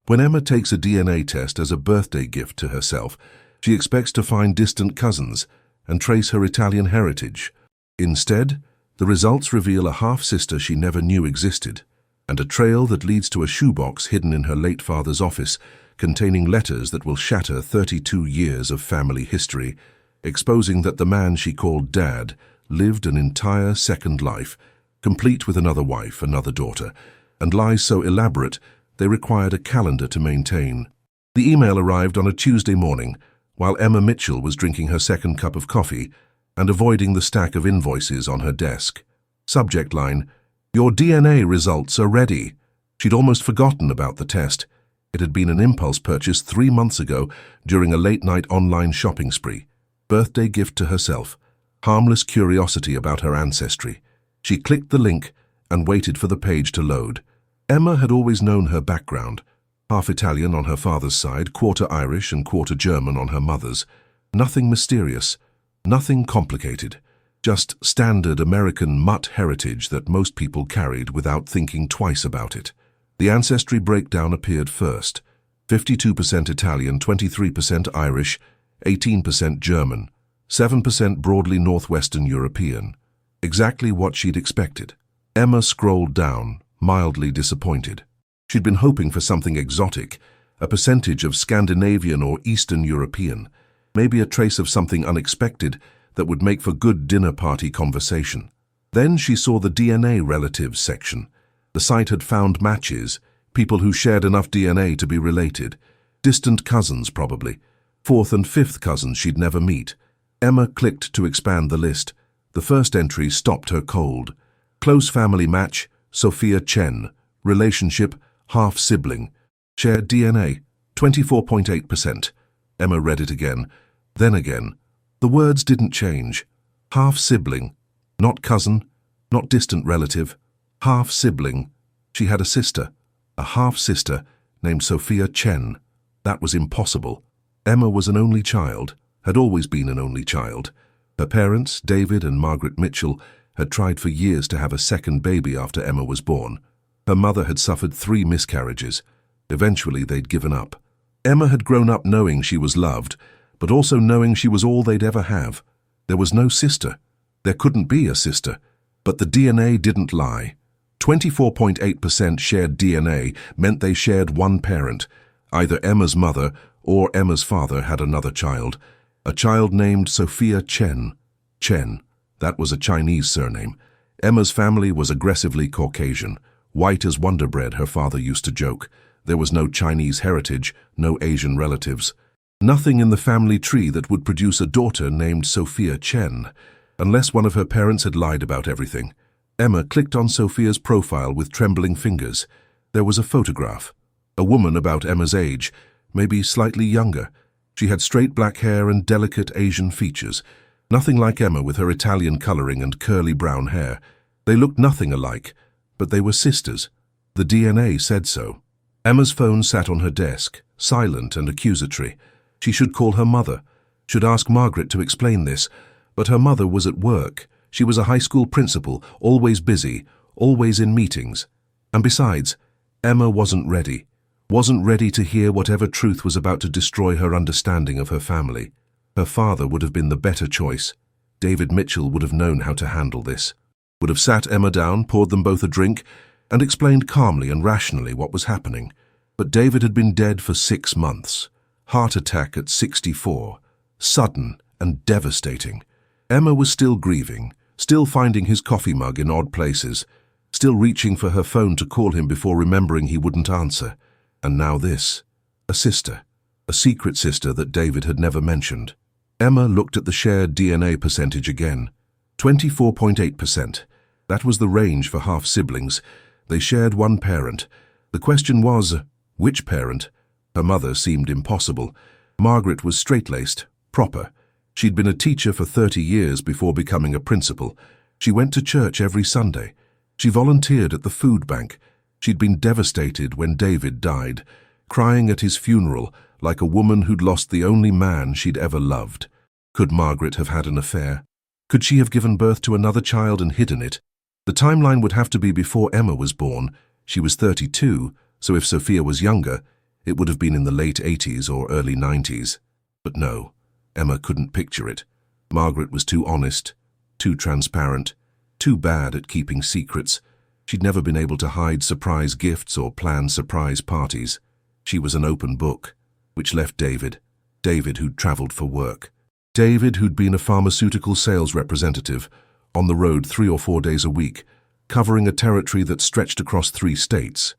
When Emma takes a DNA test as a birthday gift to herself, she expects to find distant cousins and trace her Italian heritage. Instead, the results reveal a half-sister she never knew existed, and a trail that leads to a shoebox hidden in her late father's office, containing letters that will shatter 32 years of family history, exposing that the man she called Dad lived an entire second life, complete with another wife, another daughter, and lies so elaborate they required a calendar to maintain. The email arrived on a Tuesday morning, while Emma Mitchell was drinking her second cup of coffee and avoiding the stack of invoices on her desk. Subject line, "Your DNA results are ready." She'd almost forgotten about the test. It had been an impulse purchase 3 months ago during a late-night online shopping spree. Birthday gift to herself. Harmless curiosity about her ancestry. She clicked the link and waited for the page to load. Emma had always known her background. Half Italian on her father's side, quarter Irish and quarter German on her mother's. Nothing mysterious, nothing complicated. Just standard American mutt heritage that most people carried without thinking twice about it. The ancestry breakdown appeared first. 52% Italian, 23% Irish, 18% German, 7% broadly Northwestern European. Exactly what she'd expected. Emma scrolled down, mildly disappointed. She'd been hoping for something exotic, a percentage of Scandinavian or Eastern European, maybe a trace of something unexpected that would make for good dinner party conversation. Then she saw the DNA relatives section. The site had found matches, people who shared enough DNA to be related. Distant cousins, probably. Fourth and fifth cousins she'd never meet. Emma clicked to expand the list. The first entry stopped her cold. Close family match, Sophia Chen. Relationship, half-sibling. Shared DNA, 24.8%. Emma read it again, then again. The words didn't change. Half-sibling. Not cousin, not distant relative. Half-sibling. She had a sister, a half-sister, named Sophia Chen. That was impossible. Emma was an only child, had always been an only child. Her parents, David and Margaret Mitchell, had tried for years to have a second baby after Emma was born. Her mother had suffered 3 miscarriages. Eventually, they'd given up. Emma had grown up knowing she was loved, but also knowing she was all they'd ever have. There was no sister. There couldn't be a sister. But the DNA didn't lie. 24.8% shared DNA meant they shared one parent. Either Emma's mother or Emma's father had another child. A child named Sophia Chen. Chen. That was a Chinese surname. Emma's family was aggressively Caucasian. White as Wonder Bread, her father used to joke. There was no Chinese heritage, no Asian relatives. Nothing in the family tree that would produce a daughter named Sophia Chen, unless one of her parents had lied about everything. Emma clicked on Sophia's profile with trembling fingers. There was a photograph. A woman about Emma's age, maybe slightly younger. She had straight black hair and delicate Asian features. Nothing like Emma with her Italian coloring and curly brown hair. They looked nothing alike, but they were sisters. The DNA said so. Emma's phone sat on her desk, silent and accusatory. She should call her mother, should ask Margaret to explain this, but her mother was at work. She was a high school principal, always busy, always in meetings. And besides, Emma wasn't ready to hear whatever truth was about to destroy her understanding of her family. Her father would have been the better choice. David Mitchell would have known how to handle this. Would have sat Emma down, poured them both a drink, and explained calmly and rationally what was happening. But David had been dead for 6 months. Heart attack at 64. Sudden and devastating. Emma was still grieving, still finding his coffee mug in odd places, still reaching for her phone to call him before remembering he wouldn't answer. And now this. A sister. A secret sister that David had never mentioned. Emma looked at the shared DNA percentage again. 24.8%. That was the range for half-siblings. They shared one parent. The question was, which parent? Her mother seemed impossible. Margaret was straight-laced, proper. She'd been a teacher for 30 years before becoming a principal. She went to church every Sunday. She volunteered at the food bank. She'd been devastated when David died, crying at his funeral like a woman who'd lost the only man she'd ever loved. Could Margaret have had an affair? Could she have given birth to another child and hidden it? The timeline would have to be before Emma was born. She was 32, so if Sophia was younger, It would have been in the late 80s or early 90s. But no, Emma couldn't picture it. Margaret was too honest, too transparent, too bad at keeping secrets. She'd never been able to hide surprise gifts or plan surprise parties. She was an open book, which left David who'd traveled for work. David who'd been a pharmaceutical sales representative, on the road 3 or 4 days a week, covering a territory that stretched across 3 states.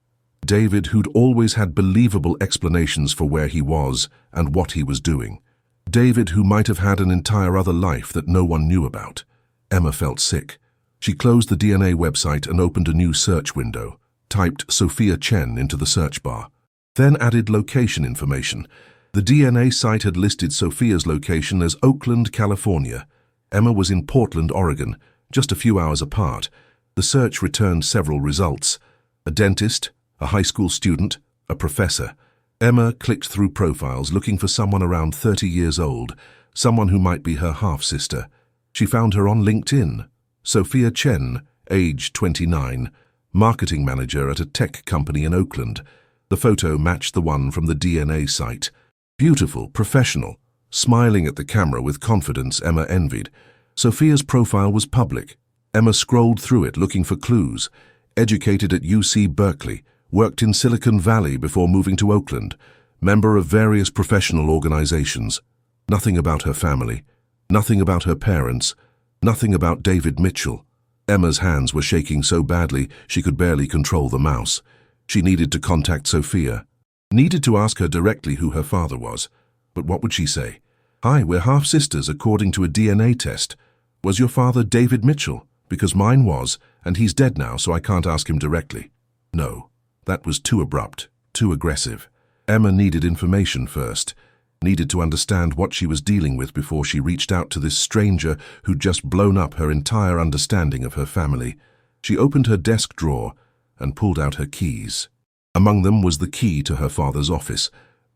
David who'd always had believable explanations for where he was and what he was doing. David who might have had an entire other life that no one knew about. Emma felt sick. She closed the DNA website and opened a new search window, typed Sophia Chen into the search bar, then added location information. The DNA site had listed Sophia's location as Oakland, California. Emma was in Portland, Oregon, just a few hours apart. The search returned several results: a dentist, a high school student, a professor. Emma clicked through profiles looking for someone around 30 years old, someone who might be her half-sister. She found her on LinkedIn. Sophia Chen, age 29, marketing manager at a tech company in Oakland. The photo matched the one from the DNA site. Beautiful, professional, smiling at the camera with confidence Emma envied. Sophia's profile was public. Emma scrolled through it looking for clues. Educated at UC Berkeley, worked in Silicon Valley before moving to Oakland, member of various professional organizations. Nothing about her family, nothing about her parents, nothing about David Mitchell. Emma's hands were shaking so badly she could barely control the mouse. She needed to contact Sophia. Needed to ask her directly who her father was. But what would she say? "Hi, we're half-sisters according to a DNA test. Was your father David Mitchell? Because mine was, and he's dead now, so I can't ask him directly." No, that was too abrupt, too aggressive. Emma needed information first, needed to understand what she was dealing with before she reached out to this stranger who'd just blown up her entire understanding of her family. She opened her desk drawer and pulled out her keys. Among them was the key to her father's office.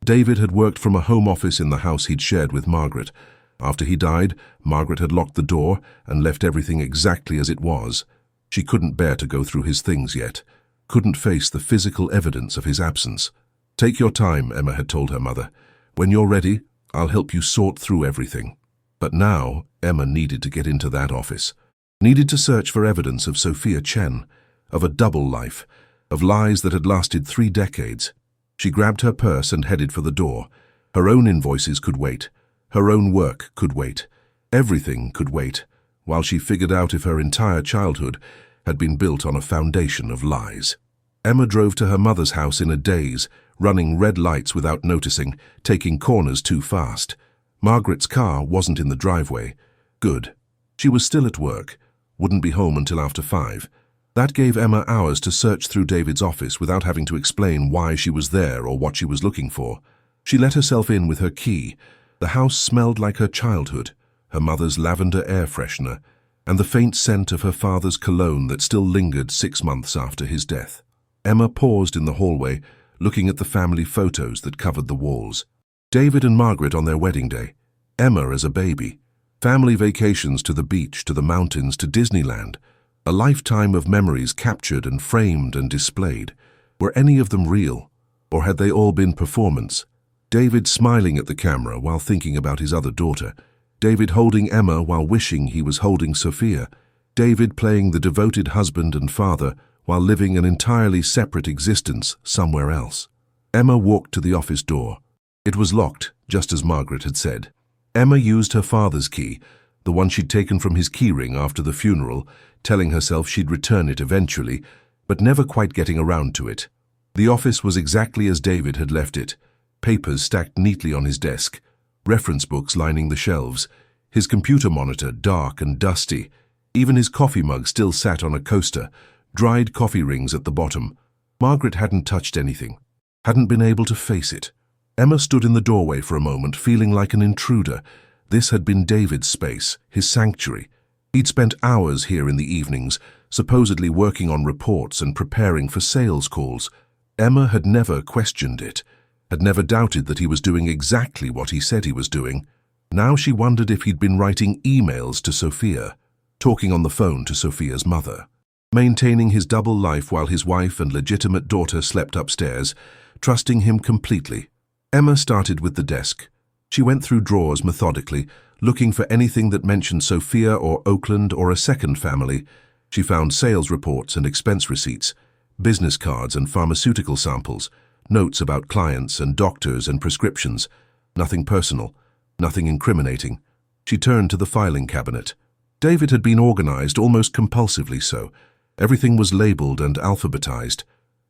David had worked from a home office in the house he'd shared with Margaret. After he died, Margaret had locked the door and left everything exactly as it was. She couldn't bear to go through his things yet, couldn't face the physical evidence of his absence. "Take your time," Emma had told her mother. "When you're ready, I'll help you sort through everything." But now, Emma needed to get into that office. Needed to search for evidence of Sophia Chen, of a double life, of lies that had lasted 3 decades. She grabbed her purse and headed for the door. Her own invoices could wait. Her own work could wait. Everything could wait, while she figured out if her entire childhood had been built on a foundation of lies. Emma drove to her mother's house in a daze, running red lights without noticing, taking corners too fast. Margaret's car wasn't in the driveway. Good. She was still at work, wouldn't be home until after 5. That gave Emma hours to search through David's office without having to explain why she was there or what she was looking for. She let herself in with her key. The house smelled like her childhood, her mother's lavender air freshener, and the faint scent of her father's cologne that still lingered 6 months after his death. Emma paused in the hallway, looking at the family photos that covered the walls. David and Margaret on their wedding day. Emma as a baby. Family vacations to the beach, to the mountains, to Disneyland. A lifetime of memories captured and framed and displayed. Were any of them real, or had they all been performance? David smiling at the camera while thinking about his other daughter. David holding Emma while wishing he was holding Sophia. David playing the devoted husband and father while living an entirely separate existence somewhere else. Emma walked to the office door. It was locked, just as Margaret had said. Emma used her father's key, the one she'd taken from his keyring after the funeral, telling herself she'd return it eventually, but never quite getting around to it. The office was exactly as David had left it, papers stacked neatly on his desk, reference books lining the shelves, his computer monitor dark and dusty. Even his coffee mug still sat on a coaster, dried coffee rings at the bottom. Margaret hadn't touched anything, hadn't been able to face it. Emma stood in the doorway for a moment, feeling like an intruder. This had been David's space, his sanctuary. He'd spent hours here in the evenings, supposedly working on reports and preparing for sales calls. Emma had never questioned it, had never doubted that he was doing exactly what he said he was doing. Now she wondered if he'd been writing emails to Sophia, talking on the phone to Sophia's mother, maintaining his double life while his wife and legitimate daughter slept upstairs, trusting him completely. Emma started with the desk. She went through drawers methodically, looking for anything that mentioned Sophia or Oakland or a second family. She found sales reports and expense receipts, business cards and pharmaceutical samples, notes about clients and doctors and prescriptions. Nothing personal, nothing incriminating. She turned to the filing cabinet. David had been organized almost compulsively so. Everything was labeled and alphabetized.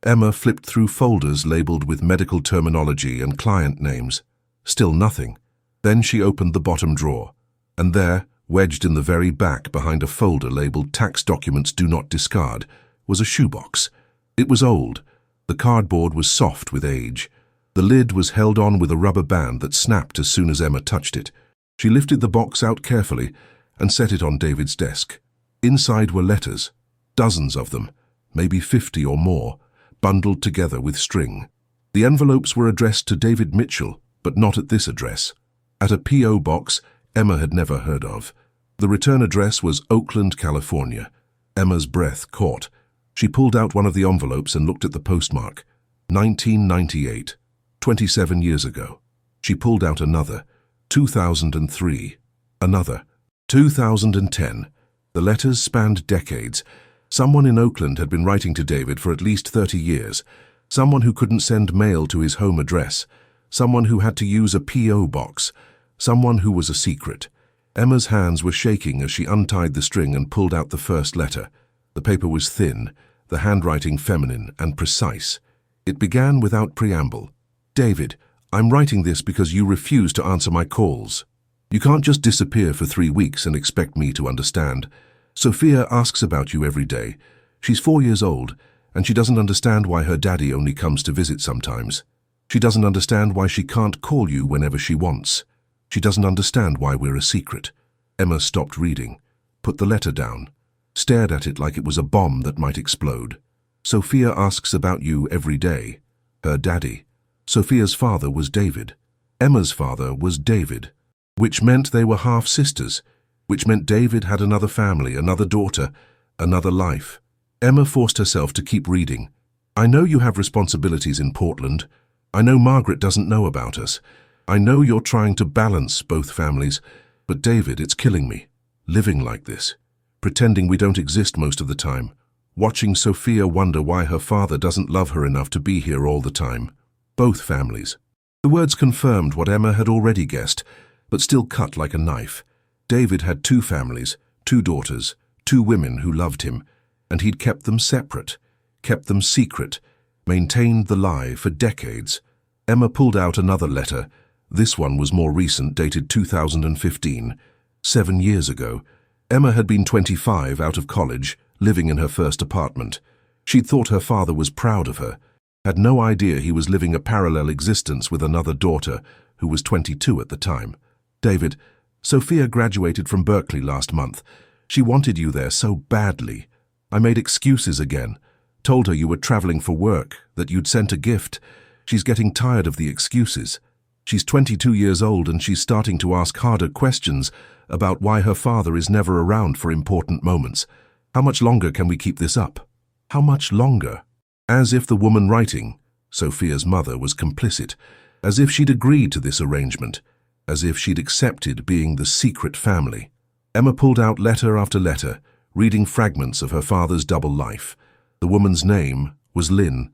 Emma flipped through folders labeled with medical terminology and client names. Still nothing. Then she opened the bottom drawer, and there, wedged in the very back behind a folder labeled Tax Documents Do Not Discard, was a shoebox. It was old. The cardboard was soft with age. The lid was held on with a rubber band that snapped as soon as Emma touched it. She lifted the box out carefully and set it on David's desk. Inside were letters, dozens of them, maybe 50 or more, bundled together with string. The envelopes were addressed to David Mitchell, but not at this address. At a P.O. box Emma had never heard of. The return address was Oakland, California. Emma's breath caught. She pulled out one of the envelopes and looked at the postmark. 1998. 27 years ago. She pulled out another. 2003. Another. 2010. The letters spanned decades. Someone in Oakland had been writing to David for at least 30 years. Someone who couldn't send mail to his home address. Someone who had to use a P.O. box. Someone who was a secret. Emma's hands were shaking as she untied the string and pulled out the first letter. The paper was thin, the handwriting feminine and precise. It began without preamble. David, I'm writing this because you refuse to answer my calls. You can't just disappear for 3 weeks and expect me to understand. Sophia asks about you every day. She's 4 years old, and she doesn't understand why her daddy only comes to visit sometimes. She doesn't understand why she can't call you whenever she wants. She doesn't understand why we're a secret. Emma stopped reading, put the letter down, stared at it like it was a bomb that might explode. Sophia asks about you every day. Her daddy. Sophia's father was David. Emma's father was David, which meant they were half-sisters, which meant David had another family, another daughter, another life. Emma forced herself to keep reading. I know you have responsibilities in Portland. I know Margaret doesn't know about us. I know you're trying to balance both families, but David, it's killing me. Living like this, pretending we don't exist most of the time, watching Sophia wonder why her father doesn't love her enough to be here all the time. Both families. The words confirmed what Emma had already guessed, but still cut like a knife. David had 2 families, 2 daughters, 2 women who loved him, and he'd kept them separate, kept them secret, maintained the lie for decades. Emma pulled out another letter. This one was more recent, dated 2015. 7 years ago. Emma had been 25, out of college, living in her first apartment. She'd thought her father was proud of her, had no idea he was living a parallel existence with another daughter, who was 22 at the time. David, Sophia graduated from Berkeley last month. She wanted you there so badly. I made excuses again. Told her you were traveling for work, that you'd sent a gift. She's getting tired of the excuses. She's 22 years old and she's starting to ask harder questions about why her father is never around for important moments. How much longer can we keep this up? How much longer? As if the woman writing, Sophia's mother, was complicit. As if she'd agreed to this arrangement. As if she'd accepted being the secret family. Emma pulled out letter after letter, reading fragments of her father's double life. The woman's name was Lin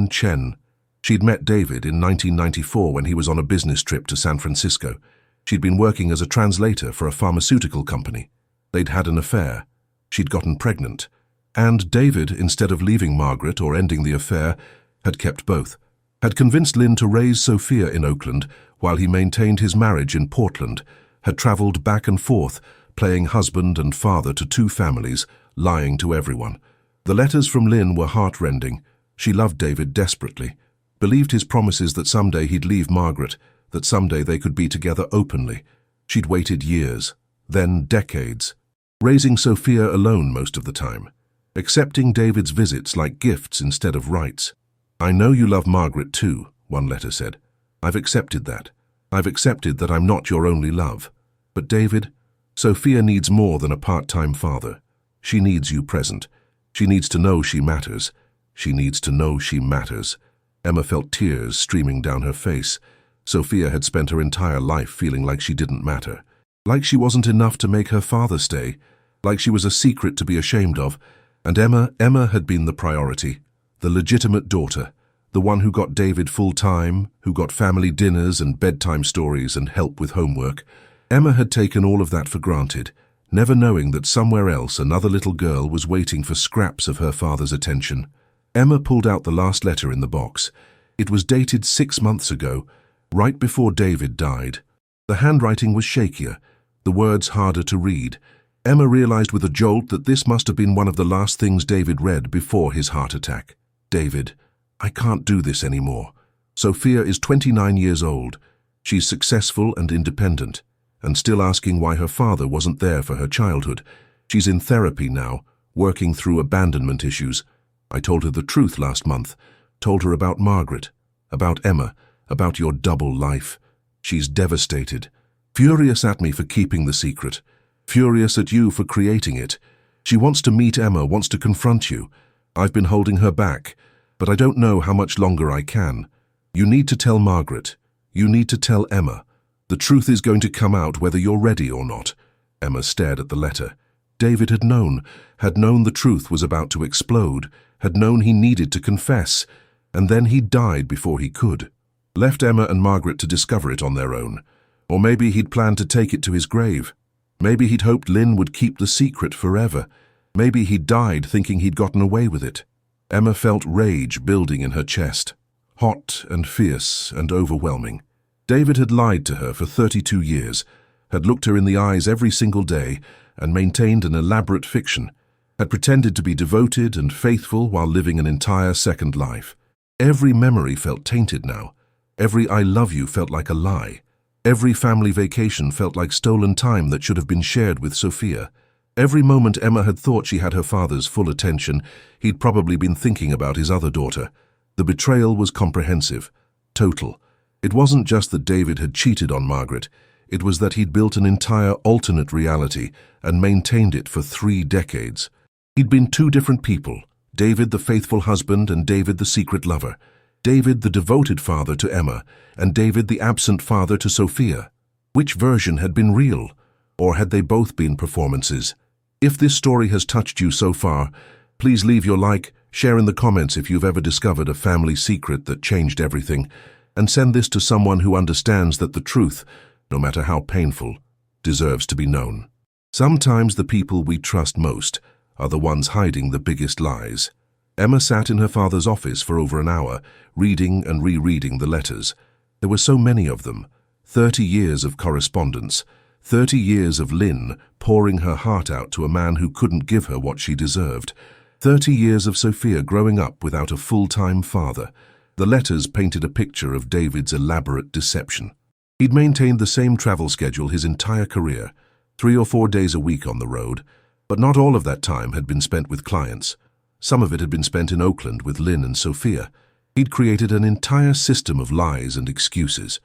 Chen. She'd met David in 1994 when he was on a business trip to San Francisco. She'd been working as a translator for a pharmaceutical company. They'd had an affair. She'd gotten pregnant. And David, instead of leaving Margaret or ending the affair, had kept both. Had convinced Lynn to raise Sophia in Oakland while he maintained his marriage in Portland. Had traveled back and forth, playing husband and father to 2 families, lying to everyone. The letters from Lynn were heart-rending. She loved David desperately. Believed his promises that someday he'd leave Margaret, that someday they could be together openly. She'd waited years, then decades, raising Sophia alone most of the time, accepting David's visits like gifts instead of rights. I know you love Margaret too, one letter said. I've accepted that. I've accepted that I'm not your only love. But David, Sophia needs more than a part-time father. She needs you present. She needs to know she matters. She needs to know she matters. Emma felt tears streaming down her face. Sophia had spent her entire life feeling like she didn't matter. Like she wasn't enough to make her father stay. Like she was a secret to be ashamed of. And Emma had been the priority. The legitimate daughter. The one who got David full-time, who got family dinners and bedtime stories and help with homework. Emma had taken all of that for granted, never knowing that somewhere else another little girl was waiting for scraps of her father's attention. Emma pulled out the last letter in the box. It was dated 6 months ago, right before David died. The handwriting was shakier, the words harder to read. Emma realized with a jolt that this must have been one of the last things David read before his heart attack. David, I can't do this anymore. Sophia is 29 years old. She's successful and independent, and still asking why her father wasn't there for her childhood. She's in therapy now, working through abandonment issues. I told her the truth last month, told her about Margaret, about Emma, about your double life. She's devastated, furious at me for keeping the secret, furious at you for creating it. She wants to meet Emma, wants to confront you. I've been holding her back, but I don't know how much longer I can. You need to tell Margaret. You need to tell Emma. The truth is going to come out whether you're ready or not. Emma stared at the letter. David had known the truth was about to explode, had known he needed to confess, and then he died before he could. Left Emma and Margaret to discover it on their own. Or maybe he'd planned to take it to his grave. Maybe he'd hoped Lynn would keep the secret forever. Maybe he'd died thinking he'd gotten away with it. Emma felt rage building in her chest, hot and fierce and overwhelming. David had lied to her for 32 years, had looked her in the eyes every single day and maintained an elaborate fiction, had pretended to be devoted and faithful while living an entire second life. Every memory felt tainted now. Every I love you felt like a lie. Every family vacation felt like stolen time that should have been shared with Sophia. Every moment Emma had thought she had her father's full attention, he'd probably been thinking about his other daughter. The betrayal was comprehensive, total. It wasn't just that David had cheated on Margaret, it was that he'd built an entire alternate reality and maintained it for 3 decades. He'd been 2 different people, David the faithful husband and David the secret lover. David the devoted father to Emma, and David the absent father to Sophia. Which version had been real? Or had they both been performances? If this story has touched you so far, please leave your like, share in the comments if you've ever discovered a family secret that changed everything, and send this to someone who understands that the truth, no matter how painful, deserves to be known. Sometimes the people we trust most are the ones hiding the biggest lies. Emma sat in her father's office for over an hour, reading and rereading the letters. There were so many of them. 30 years of correspondence. 30 years of Lynn pouring her heart out to a man who couldn't give her what she deserved. 30 years of Sophia growing up without a full-time father. The letters painted a picture of David's elaborate deception. He'd maintained the same travel schedule his entire career, 3 or 4 days a week on the road, but not all of that time had been spent with clients. Some of it had been spent in Oakland with Lynn and Sophia. He'd created an entire system of lies and excuses.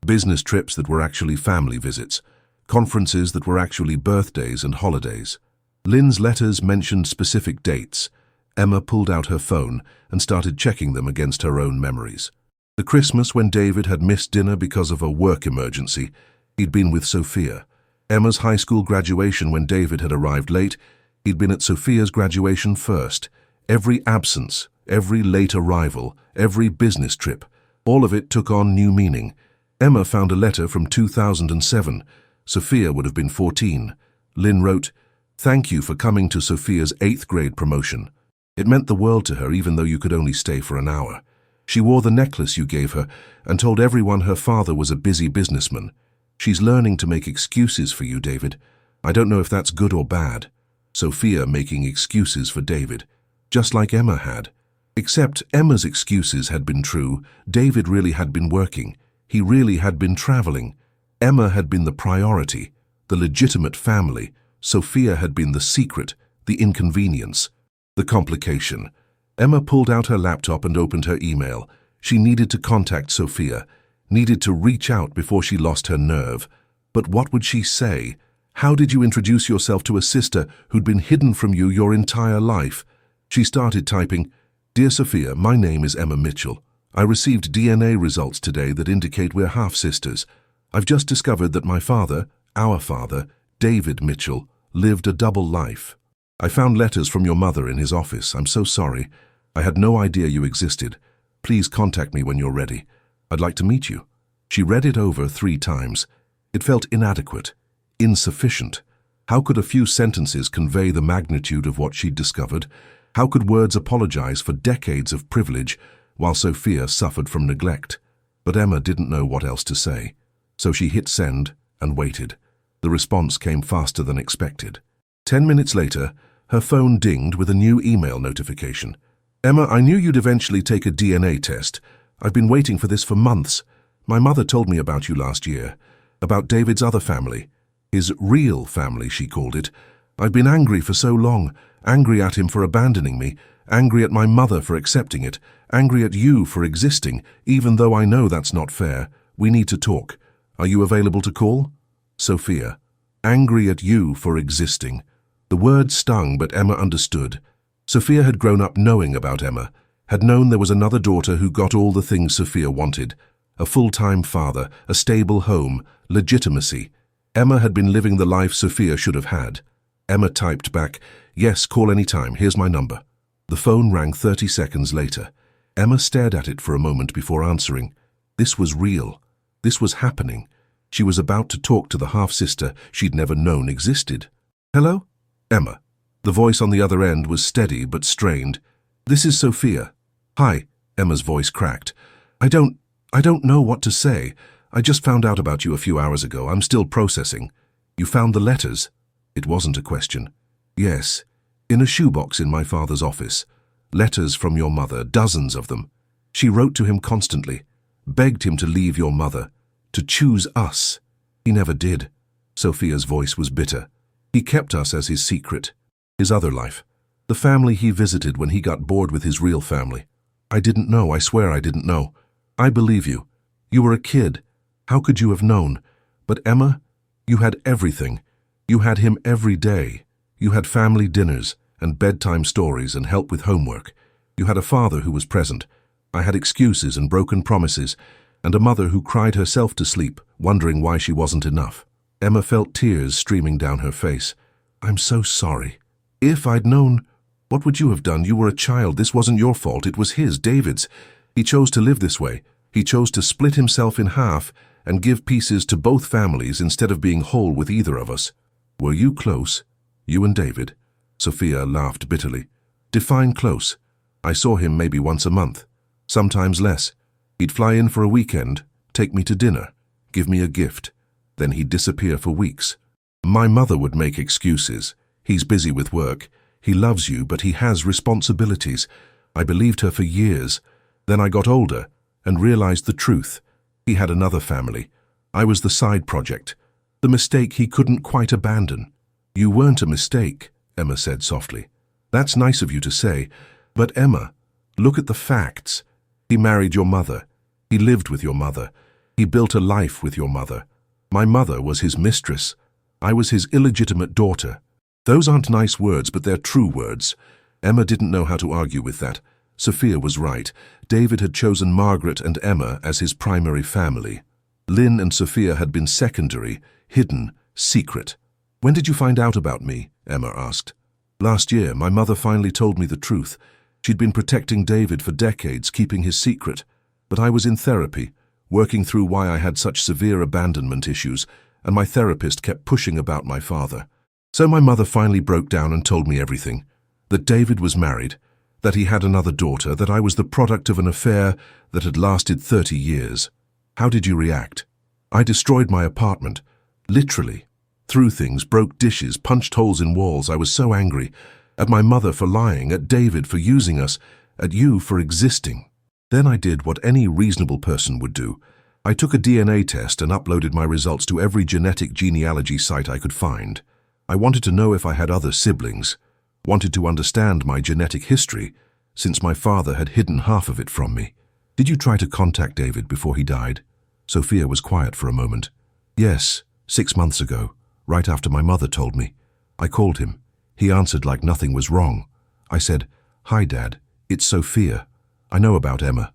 Business trips that were actually family visits. Conferences that were actually birthdays and holidays. Lynn's letters mentioned specific dates. Emma pulled out her phone and started checking them against her own memories. The Christmas when David had missed dinner because of a work emergency, he'd been with Sophia. Emma's high school graduation when David had arrived late, he'd been at Sophia's graduation first. Every absence, every late arrival, every business trip, all of it took on new meaning. Emma found a letter from 2007. Sophia would have been 14. Lynn wrote, "Thank you for coming to Sophia's 8th grade promotion. It meant the world to her even though you could only stay for an hour. She wore the necklace you gave her and told everyone her father was a busy businessman. She's learning to make excuses for you, David. I don't know if that's good or bad." Sophia making excuses for David, just like Emma had. Except Emma's excuses had been true. David really had been working. He really had been traveling. Emma had been the priority, the legitimate family. Sophia had been the secret, the inconvenience, the complication. Emma pulled out her laptop and opened her email. She needed to contact Sophia, needed to reach out before she lost her nerve. But what would she say? How did you introduce yourself to a sister who'd been hidden from you your entire life? She started typing, "Dear Sophia, my name is Emma Mitchell. I received DNA results today that indicate we're half-sisters. I've just discovered that my father, our father, David Mitchell, lived a double life. I found letters from your mother in his office. I'm so sorry. I had no idea you existed. Please contact me when you're ready. I'd like to meet you." She read it over 3 times. It felt inadequate, insufficient. How could a few sentences convey the magnitude of what she'd discovered? How could words apologize for decades of privilege while Sophia suffered from neglect? But Emma didn't know what else to say, so she hit send and waited. The response came faster than expected. 10 minutes later, her phone dinged with a new email notification. "Emma, I knew you'd eventually take a DNA test. I've been waiting for this for months. My mother told me about you last year, about David's other family. His real family, she called it. I've been angry for so long, angry at him for abandoning me, angry at my mother for accepting it, angry at you for existing, even though I know that's not fair. We need to talk. Are you available to call? Sophia." Angry at you for existing. The word stung, but Emma understood. Sophia had grown up knowing about Emma, had known there was another daughter who got all the things Sophia wanted. A full-time father, a stable home, legitimacy. Emma had been living the life Sophia should have had. Emma typed back, "Yes, call any time. Here's my number." The phone rang 30 seconds later. Emma stared at it for a moment before answering. This was real. This was happening. She was about to talk to the half-sister she'd never known existed. "Hello? Emma." The voice on the other end was steady but strained. "This is Sophia." "Hi," Emma's voice cracked. I don't know what to say. I just found out about you a few hours ago. I'm still processing." "You found the letters?" It wasn't a question. "Yes, in a shoebox in my father's office. Letters from your mother, dozens of them. She wrote to him constantly, begged him to leave your mother, to choose us. He never did." Sophia's voice was bitter. "He kept us as his secret, his other life, the family he visited when he got bored with his real family. I didn't know, I swear I didn't know. I believe you. You were a kid. How could you have known? But Emma, you had everything. You had him every day. You had family dinners and bedtime stories and help with homework. You had a father who was present. I had excuses and broken promises, and a mother who cried herself to sleep, wondering why she wasn't enough." Emma felt tears streaming down her face. "I'm so sorry. If I'd known, what would you have done? You were a child. This wasn't your fault. It was his, David's. He chose to live this way. He chose to split himself in half and give pieces to both families instead of being whole with either of us." "Were you close? You and David?" Sophia laughed bitterly. "Define close. I saw him maybe once a month, sometimes less. He'd fly in for a weekend, take me to dinner, give me a gift. Then he'd disappear for weeks. My mother would make excuses. He's busy with work. He loves you, but he has responsibilities. I believed her for years. Then I got older and realized the truth. He had another family. I was the side project, the mistake he couldn't quite abandon." "You weren't a mistake," Emma said softly. "That's nice of you to say, but Emma, look at the facts. He married your mother. He lived with your mother. He built a life with your mother. My mother was his mistress. I was his illegitimate daughter. Those aren't nice words, but they're true words." Emma didn't know how to argue with that. Sophia was right. David had chosen Margaret and Emma as his primary family. Lynn and Sophia had been secondary, hidden, secret. "When did you find out about me?" Emma asked. "Last year, my mother finally told me the truth. She'd been protecting David for decades, keeping his secret. But I was in therapy, working through why I had such severe abandonment issues, and my therapist kept pushing about my father. So my mother finally broke down and told me everything. That David was married, that he had another daughter, that I was the product of an affair that had lasted 30 years. How did you react? I destroyed my apartment, literally. Threw things, broke dishes, punched holes in walls. I was so angry. At my mother for lying, at David for using us, at you for existing. Then I did what any reasonable person would do. I took a DNA test and uploaded my results to every genetic genealogy site I could find. I wanted to know if I had other siblings, wanted to understand my genetic history, since my father had hidden half of it from me. Did you try to contact David before he died? Sophia was quiet for a moment. Yes, 6 months ago, right after my mother told me. I called him. He answered like nothing was wrong. I said, "Hi, Dad, it's Sophia. I know about Emma.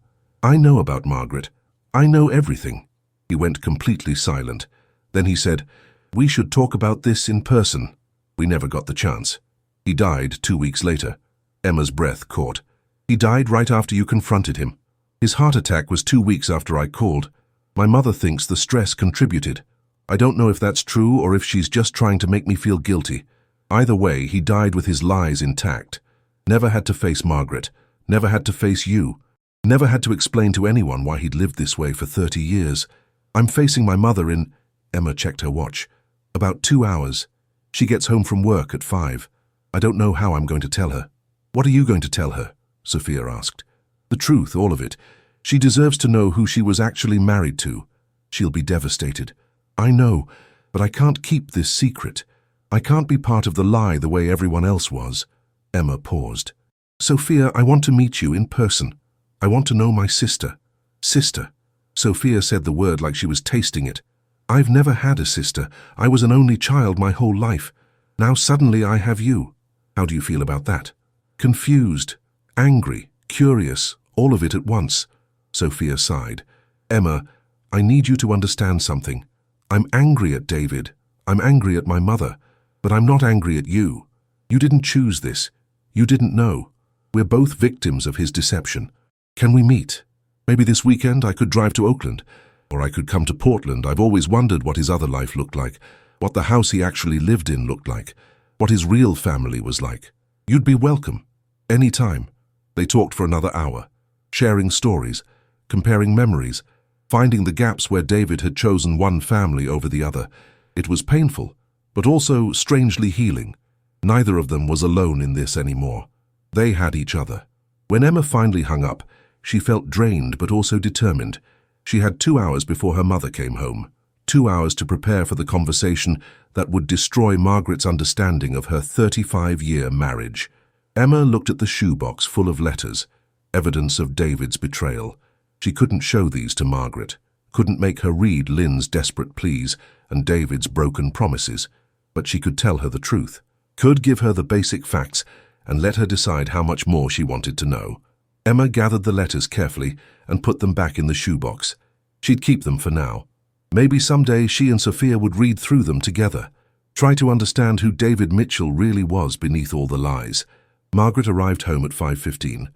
I know about Margaret. I know everything." He went completely silent. Then he said, "We should talk about this in person." We never got the chance. He died 2 weeks later. Emma's breath caught. "He died right after you confronted him." "His heart attack was 2 weeks after I called. My mother thinks the stress contributed. I don't know if that's true or if she's just trying to make me feel guilty. Either way, he died with his lies intact. Never had to face Margaret. Never had to face you. Never had to explain to anyone why he'd lived this way for 30 years. I'm facing my mother in—" Emma checked her watch. "About 2 hours. She gets home from work at 5. I don't know how I'm going to tell her." "What are you going to tell her?" Sophia asked. "The truth, all of it. She deserves to know who she was actually married to. She'll be devastated." "I know, but I can't keep this secret. I can't be part of the lie the way everyone else was." Emma paused. "Sophia, I want to meet you in person. I want to know my sister." "Sister?" Sophia said the word like she was tasting it. "I've never had a sister. I was an only child my whole life. Now suddenly I have you. How do you feel about that?" "Confused, angry, curious, all of it at once." Sophia sighed. "Emma, I need you to understand something. I'm angry at David. I'm angry at my mother. But I'm not angry at you. You didn't choose this. You didn't know. We're both victims of his deception. Can we meet? Maybe this weekend I could drive to Oakland. Or I could come to Portland. I've always wondered what his other life looked like. What the house he actually lived in looked like. What his real family was like. You'd be welcome. Any time." They talked for another hour, sharing stories, comparing memories, finding the gaps where David had chosen one family over the other. It was painful, but also strangely healing. Neither of them was alone in this anymore. They had each other. When Emma finally hung up, she felt drained but also determined. She had 2 hours before her mother came home. 2 hours to prepare for the conversation that would destroy Margaret's understanding of her 35-year marriage. Emma looked at the shoebox full of letters, evidence of David's betrayal. She couldn't show these to Margaret, couldn't make her read Lynn's desperate pleas and David's broken promises, but she could tell her the truth, could give her the basic facts and let her decide how much more she wanted to know. Emma gathered the letters carefully and put them back in the shoebox. She'd keep them for now. Maybe someday she and Sophia would read through them together, try to understand who David Mitchell really was beneath all the lies. Margaret arrived home at 5:15.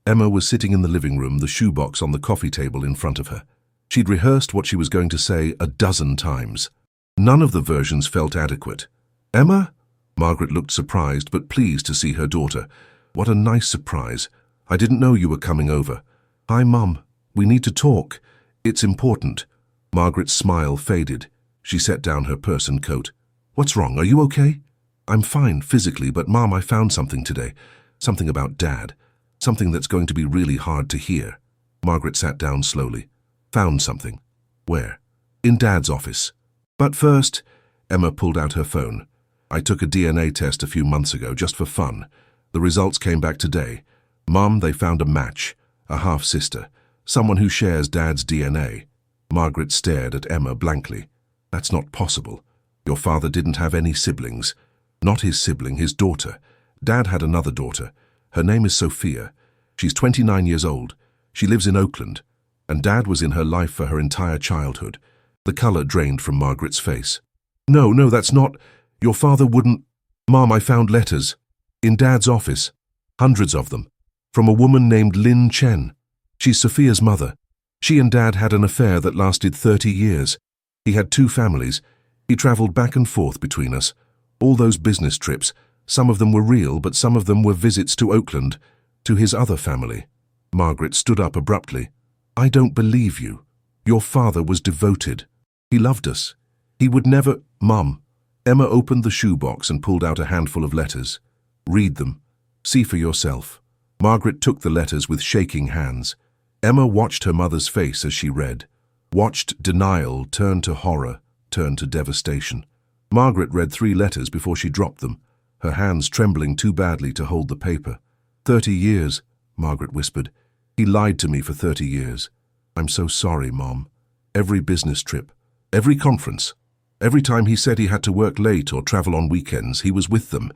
Emma was sitting in the living room, the shoebox on the coffee table in front of her. She'd rehearsed what she was going to say a dozen times. None of the versions felt adequate. "Emma?" Margaret looked surprised but pleased to see her daughter. "What a nice surprise. I didn't know you were coming over." "Hi, Mum. We need to talk. It's important." Margaret's smile faded. She set down her purse and coat. "What's wrong? Are you okay?" "I'm fine physically, but Mom, I found something today. Something about Dad. Something that's going to be really hard to hear." Margaret sat down slowly. "Found something? Where?" "In Dad's office." "But first," Emma pulled out her phone. "I took a DNA test a few months ago, just for fun. The results came back today. Mom, they found a match. A half-sister. Someone who shares Dad's DNA." Margaret stared at Emma blankly. "That's not possible. Your father didn't have any siblings." "Not his sibling, his daughter. Dad had another daughter. Her name is Sophia. She's 29 years old. She lives in Oakland. And Dad was in her life for her entire childhood." The color drained from Margaret's face. No, that's not. Your father wouldn't." "Mom, I found letters. In Dad's office. Hundreds of them. From a woman named Lynn Chen. She's Sophia's mother. She and Dad had an affair that lasted 30 years. He had 2 families. He traveled back and forth between us. All those business trips, some of them were real, but some of them were visits to Oakland, to his other family." Margaret stood up abruptly. "I don't believe you. Your father was devoted. He loved us. He would never—" "Mom." Emma opened the shoebox and pulled out a handful of letters. "Read them. See for yourself." Margaret took the letters with shaking hands. Emma watched her mother's face as she read. Watched denial turn to horror, turn to devastation. Margaret read 3 letters before she dropped them, her hands trembling too badly to hold the paper. 30 years, Margaret whispered. "He lied to me for 30 years. I'm so sorry, Mom. Every business trip, every conference, every time he said he had to work late or travel on weekends, he was with them,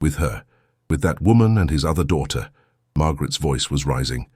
with her, with that woman and his other daughter." Margaret's voice was rising.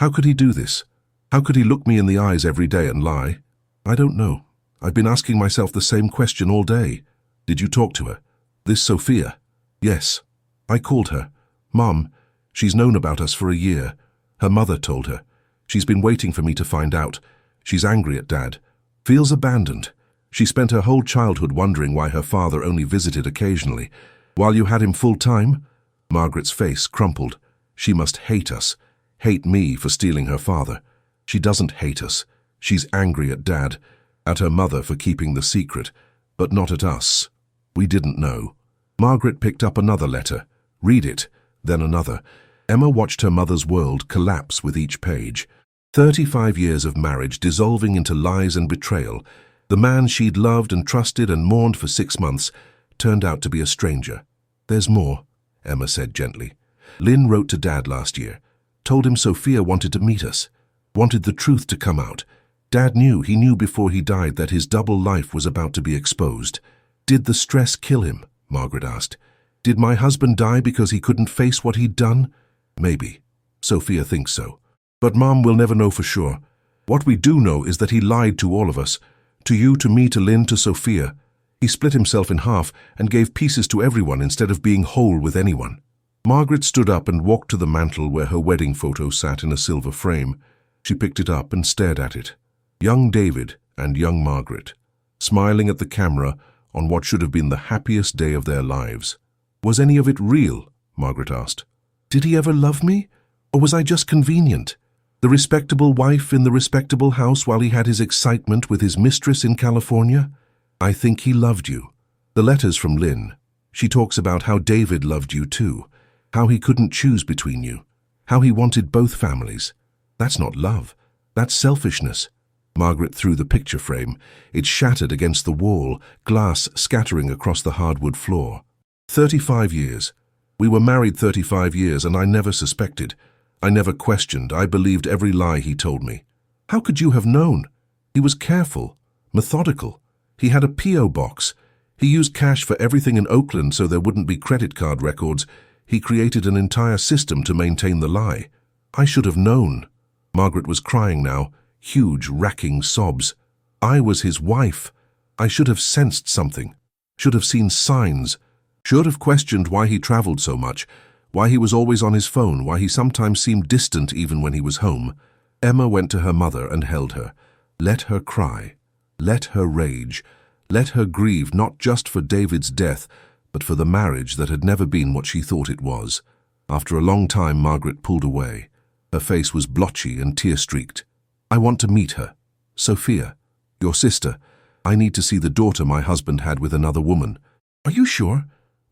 "How could he do this? How could he look me in the eyes every day and lie? I don't know. I've been asking myself the same question all day. Did you talk to her? This Sophia? Yes. I called her. Mom, she's known about us for a year. Her mother told her. She's been waiting for me to find out. She's angry at Dad. Feels abandoned. She spent her whole childhood wondering why her father only visited occasionally. While you had him full-time? Margaret's face crumpled. She must hate us. Hate me for stealing her father. She doesn't hate us. She's angry at Dad, at her mother for keeping the secret, but not at us. We didn't know. Margaret picked up another letter. Read it, then another. Emma watched her mother's world collapse with each page. 35 years of marriage dissolving into lies and betrayal. The man she'd loved and trusted and mourned for 6 months turned out to be a stranger. There's more, Emma said gently. Lynn wrote to Dad last year. Told him Sophia wanted to meet us. Wanted the truth to come out. Dad knew, he knew before he died that his double life was about to be exposed. Did the stress kill him? Margaret asked. Did my husband die because he couldn't face what he'd done? Maybe. Sophia thinks so. But Mom will never know for sure. What we do know is that he lied to all of us. To you, to me, to Lynn, to Sophia. He split himself in half and gave pieces to everyone instead of being whole with anyone. Margaret stood up and walked to the mantel where her wedding photo sat in a silver frame. She picked it up and stared at it. Young David and young Margaret, smiling at the camera on what should have been the happiest day of their lives. Was any of it real? Margaret asked. Did he ever love me? Or was I just convenient? The respectable wife in the respectable house while he had his excitement with his mistress in California? I think he loved you. The letters from Lynn. She talks about how David loved you too, how he couldn't choose between you, how he wanted both families. That's not love. That's selfishness. Margaret threw the picture frame. It shattered against the wall, glass scattering across the hardwood floor. 35 years. We were married 35 years and I never suspected. I never questioned. I believed every lie he told me. How could you have known? He was careful, methodical. He had a P.O. box. He used cash for everything in Oakland so there wouldn't be credit card records. He created an entire system to maintain the lie. I should have known. Margaret was crying now, huge, racking sobs. I was his wife. I should have sensed something. Should have seen signs. Should have questioned why he traveled so much. Why he was always on his phone, why he sometimes seemed distant even when he was home. Emma went to her mother and held her. Let her cry. Let her rage. Let her grieve not just for David's death, but for the marriage that had never been what she thought it was. After a long time, Margaret pulled away. Her face was blotchy and tear-streaked. I want to meet her. Sophia, your sister. I need to see the daughter my husband had with another woman. Are you sure?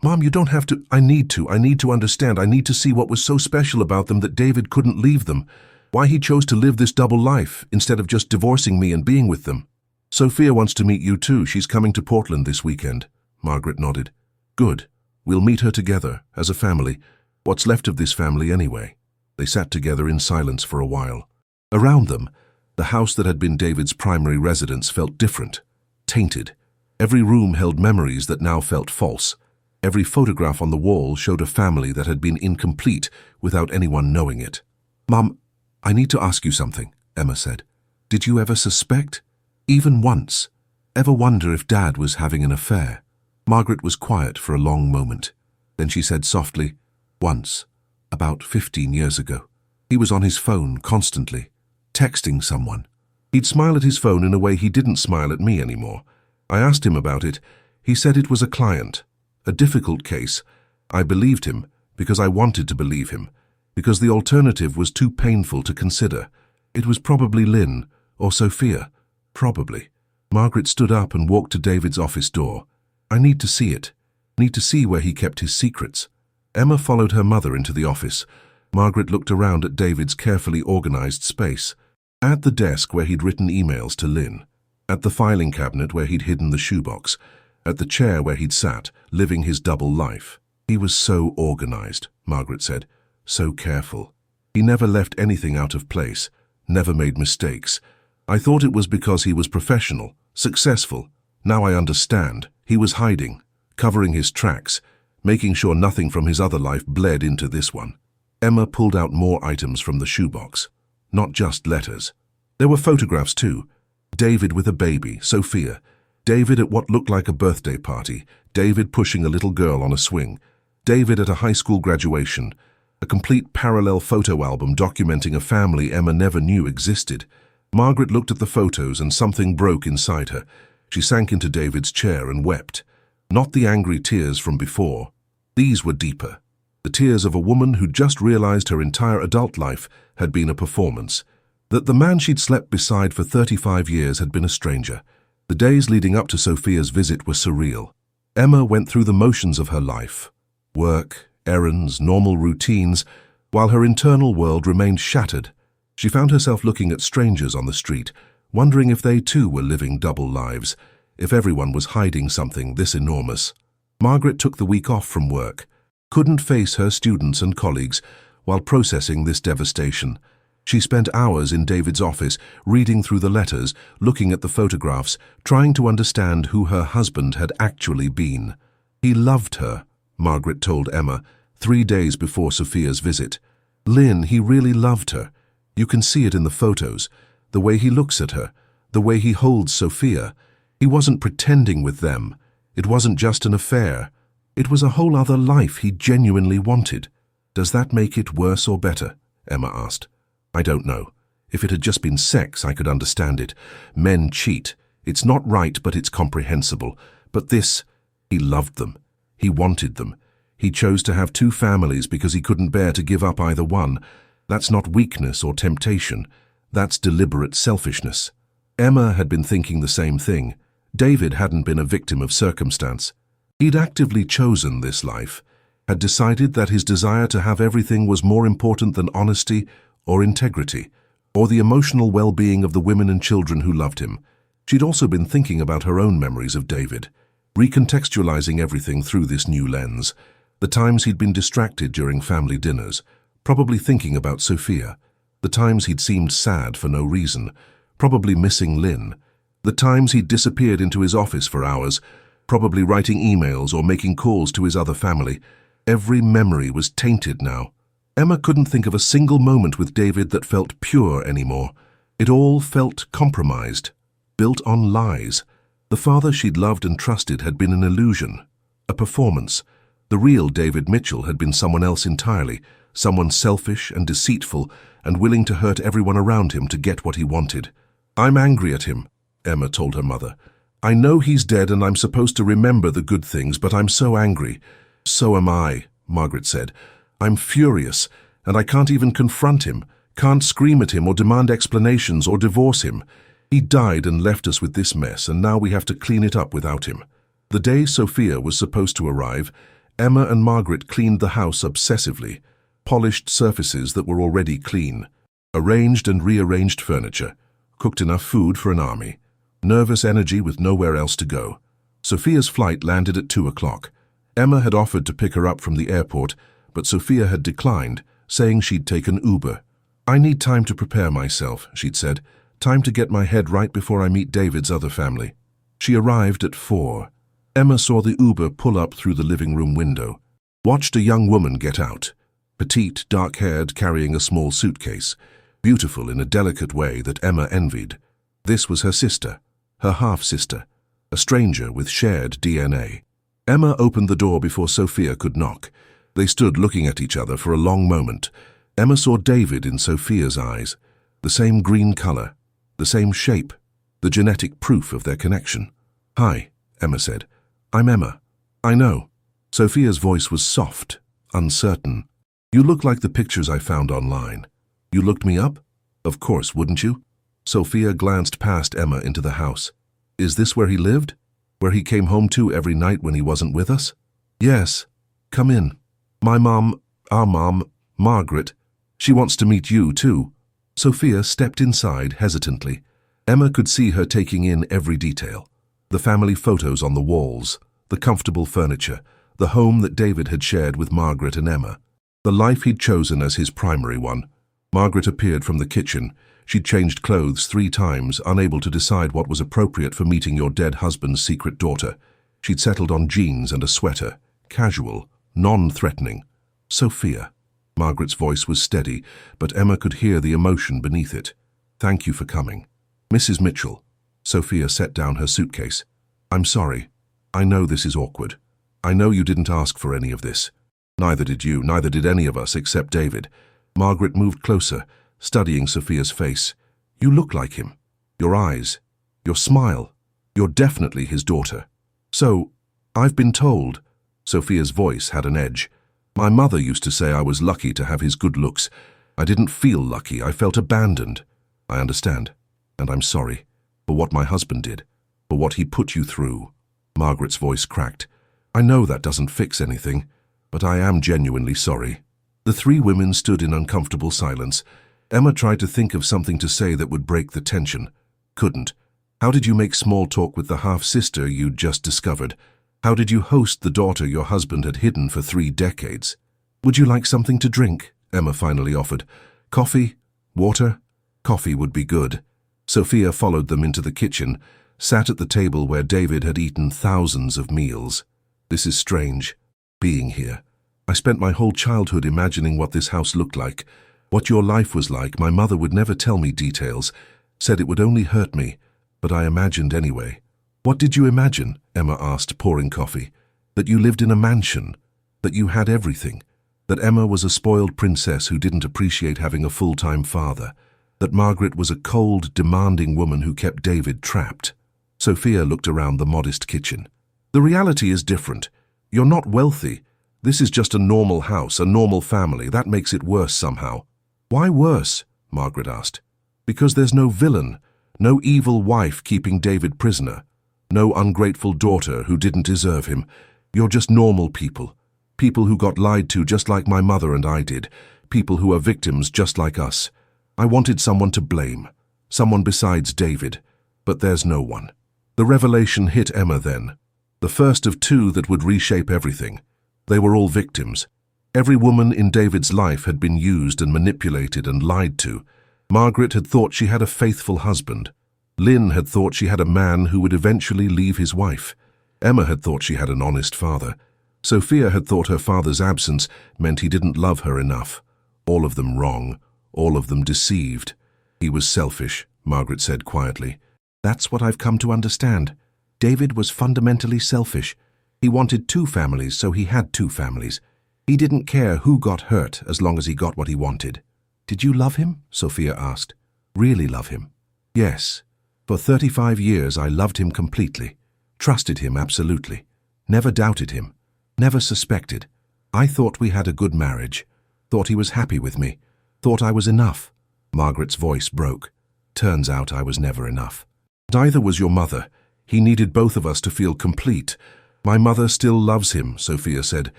Mom, you don't have to. I need to understand. I need to see what was so special about them that David couldn't leave them. Why he chose to live this double life instead of just divorcing me and being with them. Sophia wants to meet you too. She's coming to Portland this weekend. Margaret nodded. Good. We'll meet her together, as a family. What's left of this family anyway? They sat together in silence for a while. Around them, the house that had been David's primary residence felt different, tainted. Every room held memories that now felt false. Every photograph on the wall showed a family that had been incomplete without anyone knowing it. Mom, I need to ask you something, Emma said. Did you ever suspect? Even once? Ever wonder if Dad was having an affair? Margaret was quiet for a long moment. Then she said softly, once, about 15 years ago. He was on his phone constantly, texting someone. He'd smile at his phone in a way he didn't smile at me anymore. I asked him about it. He said it was a client. A difficult case. I believed him because I wanted to believe him, because the alternative was too painful to consider. It was probably Lynn or Sophia. Probably. Margaret stood up and walked to David's office door. I need to see it. Need to see where he kept his secrets. Emma followed her mother into the office. Margaret looked around at David's carefully organized space. At the desk where he'd written emails to Lynn. At the filing cabinet where he'd hidden the shoebox. At the chair where he'd sat, living his double life. He was so organized, Margaret said. So careful. He never left anything out of place. Never made mistakes. I thought it was because he was professional, successful. Now I understand. He was hiding, covering his tracks, making sure nothing from his other life bled into this one. Emma pulled out more items from the shoebox. Not just letters. There were photographs too. David with a baby, Sophia. David at what looked like a birthday party. David pushing a little girl on a swing. David at a high school graduation. A complete parallel photo album documenting a family Emma never knew existed. Margaret looked at the photos and something broke inside her. She sank into David's chair and wept. Not the angry tears from before. These were deeper. The tears of a woman who just realized her entire adult life had been a performance. That the man she'd slept beside for 35 years had been a stranger. The days leading up to Sophia's visit were surreal. Emma went through the motions of her life. Work, errands, normal routines, while her internal world remained shattered. She found herself looking at strangers on the street, wondering if they too were living double lives, if everyone was hiding something this enormous. Margaret took the week off from work, couldn't face her students and colleagues while processing this devastation. She spent hours in David's office, reading through the letters, looking at the photographs, trying to understand who her husband had actually been. He loved her, Margaret told Emma, 3 days before Sophia's visit. Lynn, he really loved her. You can see it in the photos, the way he looks at her, the way he holds Sophia. He wasn't pretending with them. It wasn't just an affair. It was a whole other life he genuinely wanted. Does that make it worse or better? Emma asked. I don't know. If it had just been sex, I could understand it. Men cheat. It's not right, but it's comprehensible. But this, he loved them. He wanted them. He chose to have 2 families because he couldn't bear to give up either one. That's not weakness or temptation. That's deliberate selfishness. Emma had been thinking the same thing. David hadn't been a victim of circumstance. He'd actively chosen this life, had decided that his desire to have everything was more important than honesty or integrity, or the emotional well-being of the women and children who loved him. She'd also been thinking about her own memories of David, recontextualizing everything through this new lens. The times he'd been distracted during family dinners, probably thinking about Sophia. The times he'd seemed sad for no reason, probably missing Lynn. The times he'd disappeared into his office for hours, probably writing emails or making calls to his other family. Every memory was tainted now. Emma couldn't think of a single moment with David that felt pure anymore. It all felt compromised, built on lies. The father she'd loved and trusted had been an illusion, a performance. The real David Mitchell had been someone else entirely, someone selfish and deceitful and willing to hurt everyone around him to get what he wanted. I'm angry at him, Emma told her mother. I know he's dead and I'm supposed to remember the good things, but I'm so angry. So am I, Margaret said. I'm furious, and I can't even confront him, can't scream at him or demand explanations or divorce him. He died and left us with this mess, and now we have to clean it up without him. The day Sophia was supposed to arrive, Emma and Margaret cleaned the house obsessively, polished surfaces that were already clean, arranged and rearranged furniture, cooked enough food for an army, nervous energy with nowhere else to go. Sophia's flight landed at 2 o'clock. Emma had offered to pick her up from the airport, but Sophia had declined, saying she'd take an Uber. I need time to prepare myself, she'd said, time to get my head right before I meet David's other family. She arrived at 4. Emma saw the Uber pull up through the living room window, watched a young woman get out, petite, dark-haired, carrying a small suitcase, beautiful in a delicate way that Emma envied. This was her sister, her half-sister, a stranger with shared DNA. Emma opened the door before Sophia could knock. They stood looking at each other for a long moment. Emma saw David in Sophia's eyes, the same green color, the same shape, the genetic proof of their connection. Hi, Emma said. I'm Emma. I know. Sophia's voice was soft, uncertain. You look like the pictures I found online. You looked me up? Of course, wouldn't you? Sophia glanced past Emma into the house. Is this where he lived? Where he came home to every night when he wasn't with us? Yes. Come in. My mom, our mom, Margaret, she wants to meet you too. Sophia stepped inside hesitantly. Emma could see her taking in every detail. The family photos on the walls, the comfortable furniture, the home that David had shared with Margaret and Emma, the life he'd chosen as his primary one. Margaret appeared from the kitchen. She'd changed clothes 3 times, unable to decide what was appropriate for meeting your dead husband's secret daughter. She'd settled on jeans and a sweater, casual, non-threatening. Sophia. Margaret's voice was steady, but Emma could hear the emotion beneath it. Thank you for coming. Mrs. Mitchell. Sophia set down her suitcase. I'm sorry. I know this is awkward. I know you didn't ask for any of this. Neither did you, neither did any of us except David. Margaret moved closer, studying Sophia's face. You look like him. Your eyes, your smile. You're definitely his daughter. So, I've been told. Sophia's voice had an edge. My mother used to say I was lucky to have his good looks. I didn't feel lucky, I felt abandoned. I understand, and I'm sorry, for what my husband did, for what he put you through. Margaret's voice cracked. I know that doesn't fix anything, but I am genuinely sorry. The three women stood in uncomfortable silence. Emma tried to think of something to say that would break the tension. Couldn't. How did you make small talk with the half-sister you'd just discovered? How did you host the daughter your husband had hidden for 3 decades? Would you like something to drink? Emma finally offered. Coffee? Water? Coffee would be good. Sophia followed them into the kitchen, sat at the table where David had eaten thousands of meals. This is strange, being here. I spent my whole childhood imagining what this house looked like, what your life was like. My mother would never tell me details, said it would only hurt me, but I imagined anyway. What did you imagine? Emma asked, pouring coffee. That you lived in a mansion, that you had everything, that Emma was a spoiled princess who didn't appreciate having a full-time father, that Margaret was a cold, demanding woman who kept David trapped. Sophia looked around the modest kitchen. The reality is different. You're not wealthy. This is just a normal house, a normal family. That makes it worse somehow. Why worse? Margaret asked. Because there's no villain, no evil wife keeping David prisoner, no ungrateful daughter who didn't deserve him. You're just normal people. People who got lied to just like my mother and I did. People who are victims just like us. I wanted someone to blame, someone besides David, but there's no one. The revelation hit Emma then, the first of 2 that would reshape everything. They were all victims. Every woman in David's life had been used and manipulated and lied to. Margaret had thought she had a faithful husband. Lynn had thought she had a man who would eventually leave his wife. Emma had thought she had an honest father. Sophia had thought her father's absence meant he didn't love her enough. All of them wrong. All of them deceived. He was selfish, Margaret said quietly. That's what I've come to understand. David was fundamentally selfish. He wanted 2 families, so he had 2 families. He didn't care who got hurt as long as he got what he wanted. Did you love him? Sophia asked. Really love him? Yes. For 35 years I loved him completely. Trusted him absolutely. Never doubted him. Never suspected. I thought we had a good marriage. Thought he was happy with me. Thought I was enough. Margaret's voice broke. Turns out I was never enough. Neither was your mother. He needed both of us to feel complete. My mother still loves him, Sophia said,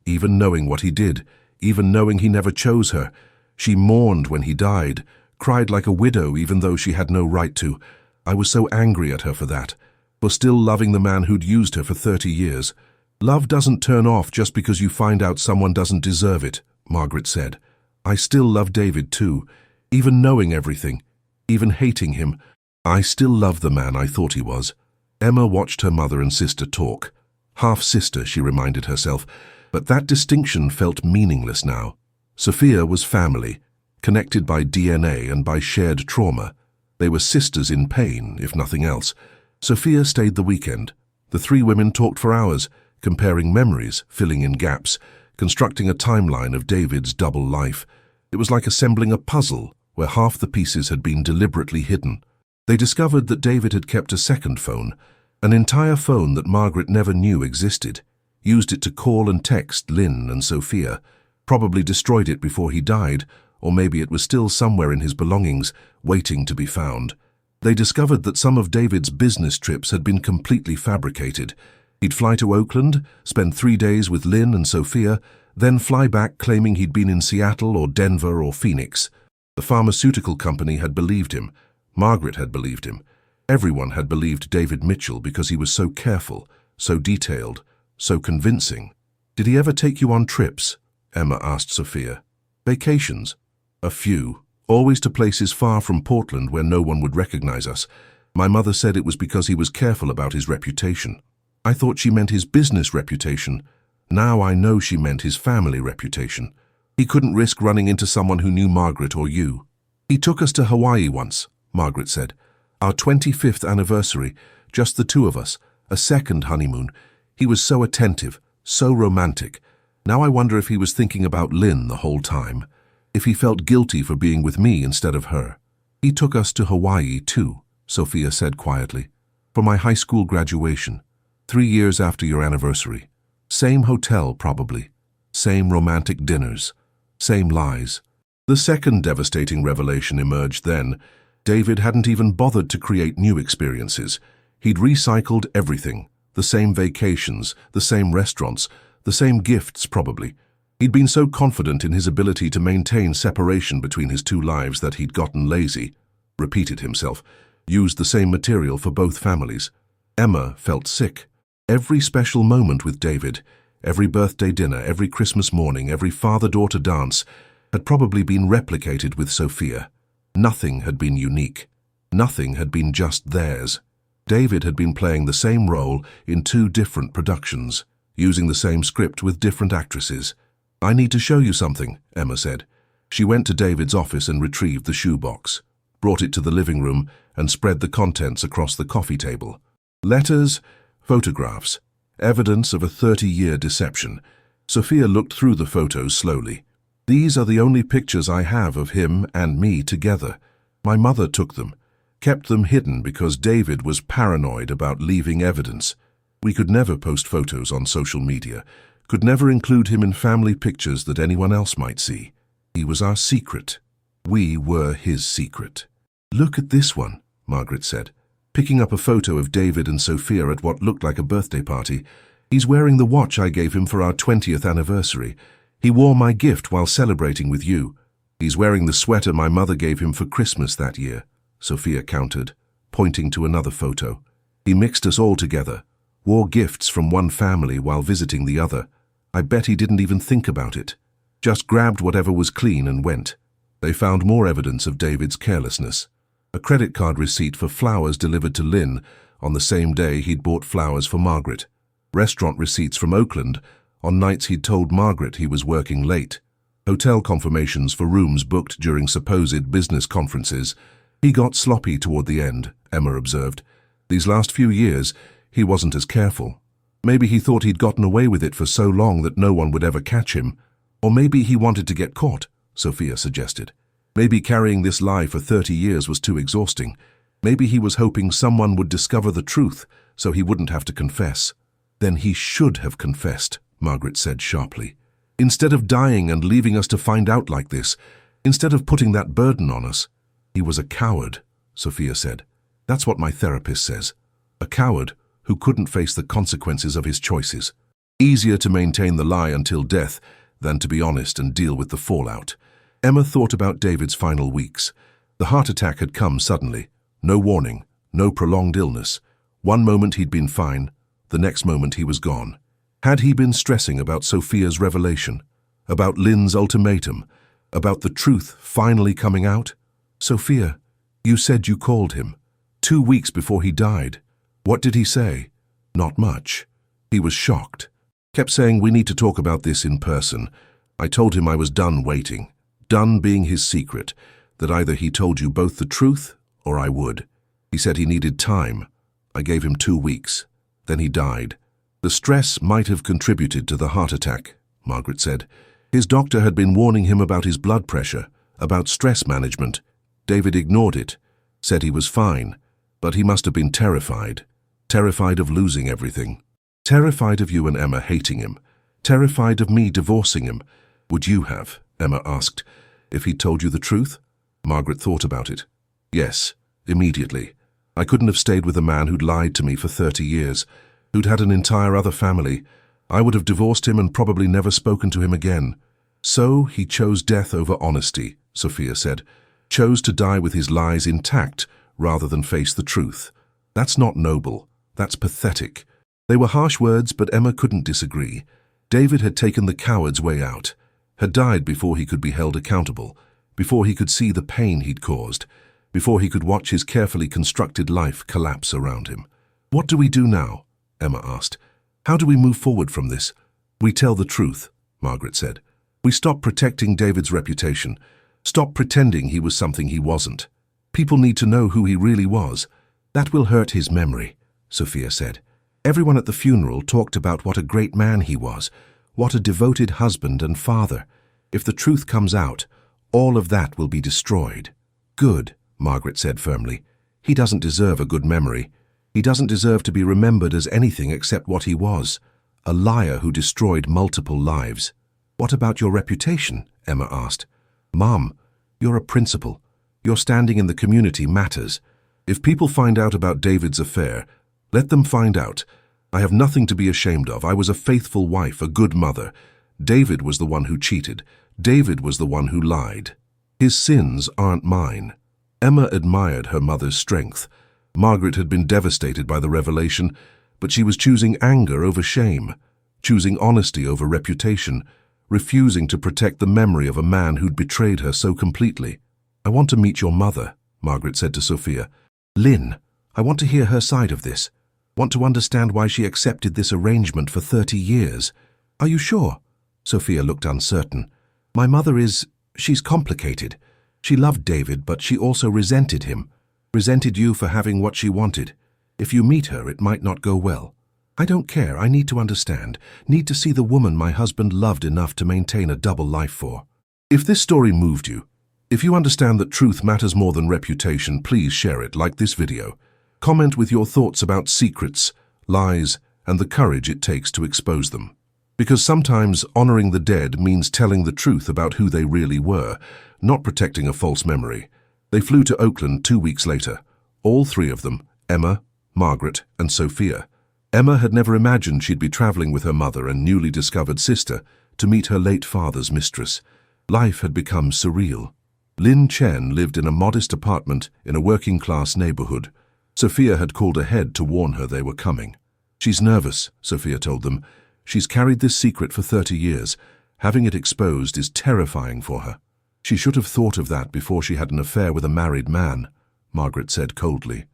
even knowing what he did, even knowing he never chose her. She mourned when he died, cried like a widow even though she had no right to. I was so angry at her for that, for still loving the man who'd used her for 30 years. Love doesn't turn off just because you find out someone doesn't deserve it, Margaret said. I still love David too, even knowing everything, even hating him. I still love the man I thought he was. Emma watched her mother and sister talk. Half-sister, she reminded herself, but that distinction felt meaningless now. Sophia was family, connected by DNA and by shared trauma. They were sisters in pain, if nothing else. Sophia stayed the weekend. The 3 women talked for hours, comparing memories, filling in gaps, constructing a timeline of David's double life. It was like assembling a puzzle where half the pieces had been deliberately hidden. They discovered that David had kept a second phone, an entire phone that Margaret never knew existed, used it to call and text Lynn and Sophia, probably destroyed it before he died, or maybe it was still somewhere in his belongings, waiting to be found. They discovered that some of David's business trips had been completely fabricated. He'd fly to Oakland, spend 3 days with Lynn and Sophia, then fly back claiming he'd been in Seattle or Denver or Phoenix. The pharmaceutical company had believed him. Margaret had believed him. Everyone had believed David Mitchell because he was so careful, so detailed, so convincing. Did he ever take you on trips? Emma asked Sophia. Vacations? A few. Always to places far from Portland where no one would recognize us. My mother said it was because he was careful about his reputation. I thought she meant his business reputation. Now I know she meant his family reputation. He couldn't risk running into someone who knew Margaret or you. He took us to Hawaii once, Margaret said. Our 25th anniversary, just the two of us, a second honeymoon. He was so attentive, so romantic. Now I wonder if he was thinking about Lynn the whole time, if he felt guilty for being with me instead of her. He took us to Hawaii too, Sophia said quietly, for my high school graduation, 3 years after your anniversary. Same hotel, probably. Same romantic dinners. Same lies. The second devastating revelation emerged then. David hadn't even bothered to create new experiences. He'd recycled everything. The same vacations, the same restaurants, the same gifts, probably. He'd been so confident in his ability to maintain separation between his two lives that he'd gotten lazy, repeated himself, used the same material for both families. Emma felt sick. Every special moment with David, every birthday dinner, every Christmas morning, every father-daughter dance, had probably been replicated with Sophia. Nothing had been unique. Nothing had been just theirs. David had been playing the same role in 2 different productions, using the same script with different actresses. I need to show you something, Emma said. She went to David's office and retrieved the shoebox, brought it to the living room and spread the contents across the coffee table. Letters, photographs, evidence of a 30-year deception. Sophia looked through the photos slowly. These are the only pictures I have of him and me together. My mother took them, kept them hidden because David was paranoid about leaving evidence. We could never post photos on social media, could never include him in family pictures that anyone else might see. He was our secret. We were his secret. Look at this one, Margaret said, picking up a photo of David and Sophia at what looked like a birthday party. He's wearing the watch I gave him for our 20th anniversary. He wore my gift while celebrating with you. He's wearing the sweater my mother gave him for Christmas that year, Sophia countered, pointing to another photo. He mixed us all together, wore gifts from one family while visiting the other. I bet he didn't even think about it. Just grabbed whatever was clean and went. They found more evidence of David's carelessness. A credit card receipt for flowers delivered to Lynn on the same day he'd bought flowers for Margaret. Restaurant receipts from Oakland on nights he'd told Margaret he was working late. Hotel confirmations for rooms booked during supposed business conferences. He got sloppy toward the end, Emma observed. These last few years, he wasn't as careful. Maybe he thought he'd gotten away with it for so long that no one would ever catch him. Or maybe he wanted to get caught, Sophia suggested. Maybe carrying this lie for 30 years was too exhausting. Maybe he was hoping someone would discover the truth so he wouldn't have to confess. Then he should have confessed, Margaret said sharply. Instead of dying and leaving us to find out like this, instead of putting that burden on us. He was a coward, Sophia said. That's what my therapist says. A coward who couldn't face the consequences of his choices. Easier to maintain the lie until death than to be honest and deal with the fallout. Emma thought about David's final weeks. The heart attack had come suddenly. No warning, no prolonged illness. One moment he'd been fine, the next moment he was gone. Had he been stressing about Sophia's revelation? About Lynn's ultimatum? About the truth finally coming out? Sophia, you said you called him 2 weeks before he died. What did he say? Not much. He was shocked. Kept saying we need to talk about this in person. I told him I was done waiting, done being his secret, that either he told you both the truth or I would. He said he needed time. I gave him 2 weeks. Then he died. The stress might have contributed to the heart attack, Margaret said. His doctor had been warning him about his blood pressure, about stress management. David ignored it, said he was fine, but he must have been terrified. Terrified of losing everything. Terrified of you and Emma hating him. Terrified of me divorcing him. Would you have, Emma asked, if he'd told you the truth? Margaret thought about it. Yes, immediately. I couldn't have stayed with a man who'd lied to me for 30 years, who'd had an entire other family. I would have divorced him and probably never spoken to him again. So he chose death over honesty, Sophia said. Chose to die with his lies intact rather than face the truth. That's not noble. That's pathetic. They were harsh words, but Emma couldn't disagree. David had taken the coward's way out, had died before he could be held accountable, before he could see the pain he'd caused, before he could watch his carefully constructed life collapse around him. What do we do now? Emma asked. How do we move forward from this? We tell the truth, Margaret said. We stop protecting David's reputation, stop pretending he was something he wasn't. People need to know who he really was. That will hurt his memory, Sophia said. Everyone at the funeral talked about what a great man he was, what a devoted husband and father. If the truth comes out, all of that will be destroyed. Good, Margaret said firmly. He doesn't deserve a good memory. He doesn't deserve to be remembered as anything except what he was, a liar who destroyed multiple lives. What about your reputation? Emma asked. Mom, you're a principal. Your standing in the community matters. If people find out about David's affair, let them find out. I have nothing to be ashamed of. I was a faithful wife, a good mother. David was the one who cheated. David was the one who lied. His sins aren't mine. Emma admired her mother's strength. Margaret had been devastated by the revelation, but she was choosing anger over shame, choosing honesty over reputation, refusing to protect the memory of a man who'd betrayed her so completely. I want to meet your mother, Margaret said to Sophia. Lynn, I want to hear her side of this. Want to understand why she accepted this arrangement for 30 years. Are you sure? Sophia looked uncertain. My mother she's complicated. She loved David, but she also resented him. Resented you for having what she wanted. If you meet her, it might not go well. I don't care. I need to understand. Need to see the woman my husband loved enough to maintain a double life for. If this story moved you, if you understand that truth matters more than reputation, please share it, like this video. Comment with your thoughts about secrets, lies, and the courage it takes to expose them. Because sometimes honoring the dead means telling the truth about who they really were, not protecting a false memory. They flew to Oakland 2 weeks later. All three of them, Emma, Margaret, and Sophia. Emma had never imagined she'd be traveling with her mother and newly discovered sister to meet her late father's mistress. Life had become surreal. Lin Chen lived in a modest apartment in a working-class neighborhood. Sophia had called ahead to warn her they were coming. She's nervous, Sophia told them. She's carried this secret for 30 years. Having it exposed is terrifying for her. She should have thought of that before she had an affair with a married man, Margaret said coldly.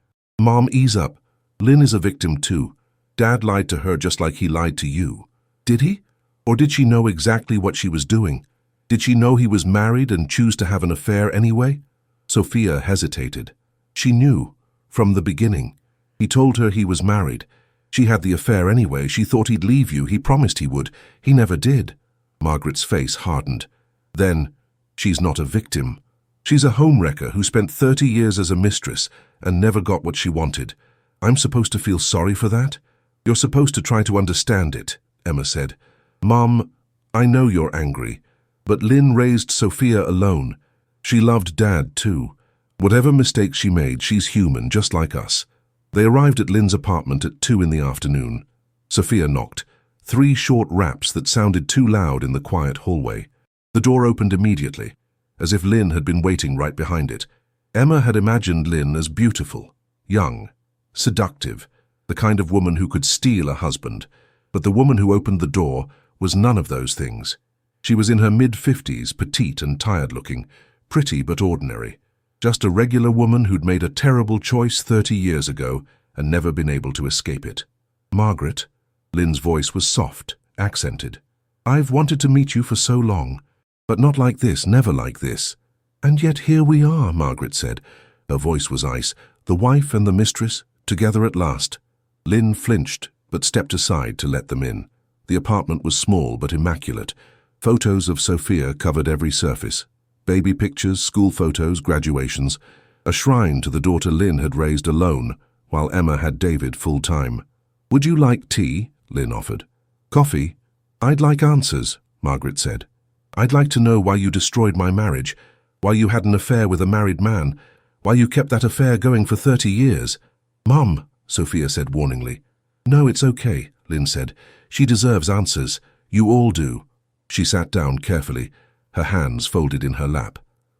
Mom, ease up. Lynn is a victim too. Dad lied to her just like he lied to you. Did he? Or did she know exactly what she was doing? Did she know he was married and choose to have an affair anyway? Sophia hesitated. She knew, from the beginning. He told her he was married. She had the affair anyway. She thought he'd leave you. He promised he would. He never did. Margaret's face hardened. Then, she's not a victim. She's a homewrecker who spent 30 years as a mistress and never got what she wanted. I'm supposed to feel sorry for that? You're supposed to try to understand it, Emma said. Mom, I know you're angry, but Lynn raised Sophia alone. She loved Dad too. Whatever mistakes she made, she's human, just like us. They arrived at Lynn's apartment at 2 in the afternoon. Sophia knocked. 3 short raps that sounded too loud in the quiet hallway. The door opened immediately, as if Lynn had been waiting right behind it. Emma had imagined Lynn as beautiful, young, seductive, the kind of woman who could steal a husband. But the woman who opened the door was none of those things. She was in her mid-50s, petite and tired-looking, pretty but ordinary. Just a regular woman who'd made a terrible choice 30 years ago and never been able to escape it. Margaret, Lynn's voice was soft, accented. I've wanted to meet you for so long, but not like this, never like this. And yet here we are, Margaret said. Her voice was ice. The wife and the mistress, together at last. Lynn flinched, but stepped aside to let them in. The apartment was small but immaculate. Photos of Sophia covered every surface. Baby pictures, school photos, graduations. A shrine to the daughter Lynn had raised alone, while Emma had David full-time. Would you like tea? Lynn offered. Coffee? I'd like answers, Margaret said. I'd like to know why you destroyed my marriage, why you had an affair with a married man, why you kept that affair going for 30 years. Mom, Sophia said warningly. No, it's okay, Lynn said. She deserves answers. You all do. She sat down carefully, her hands folded in her lap.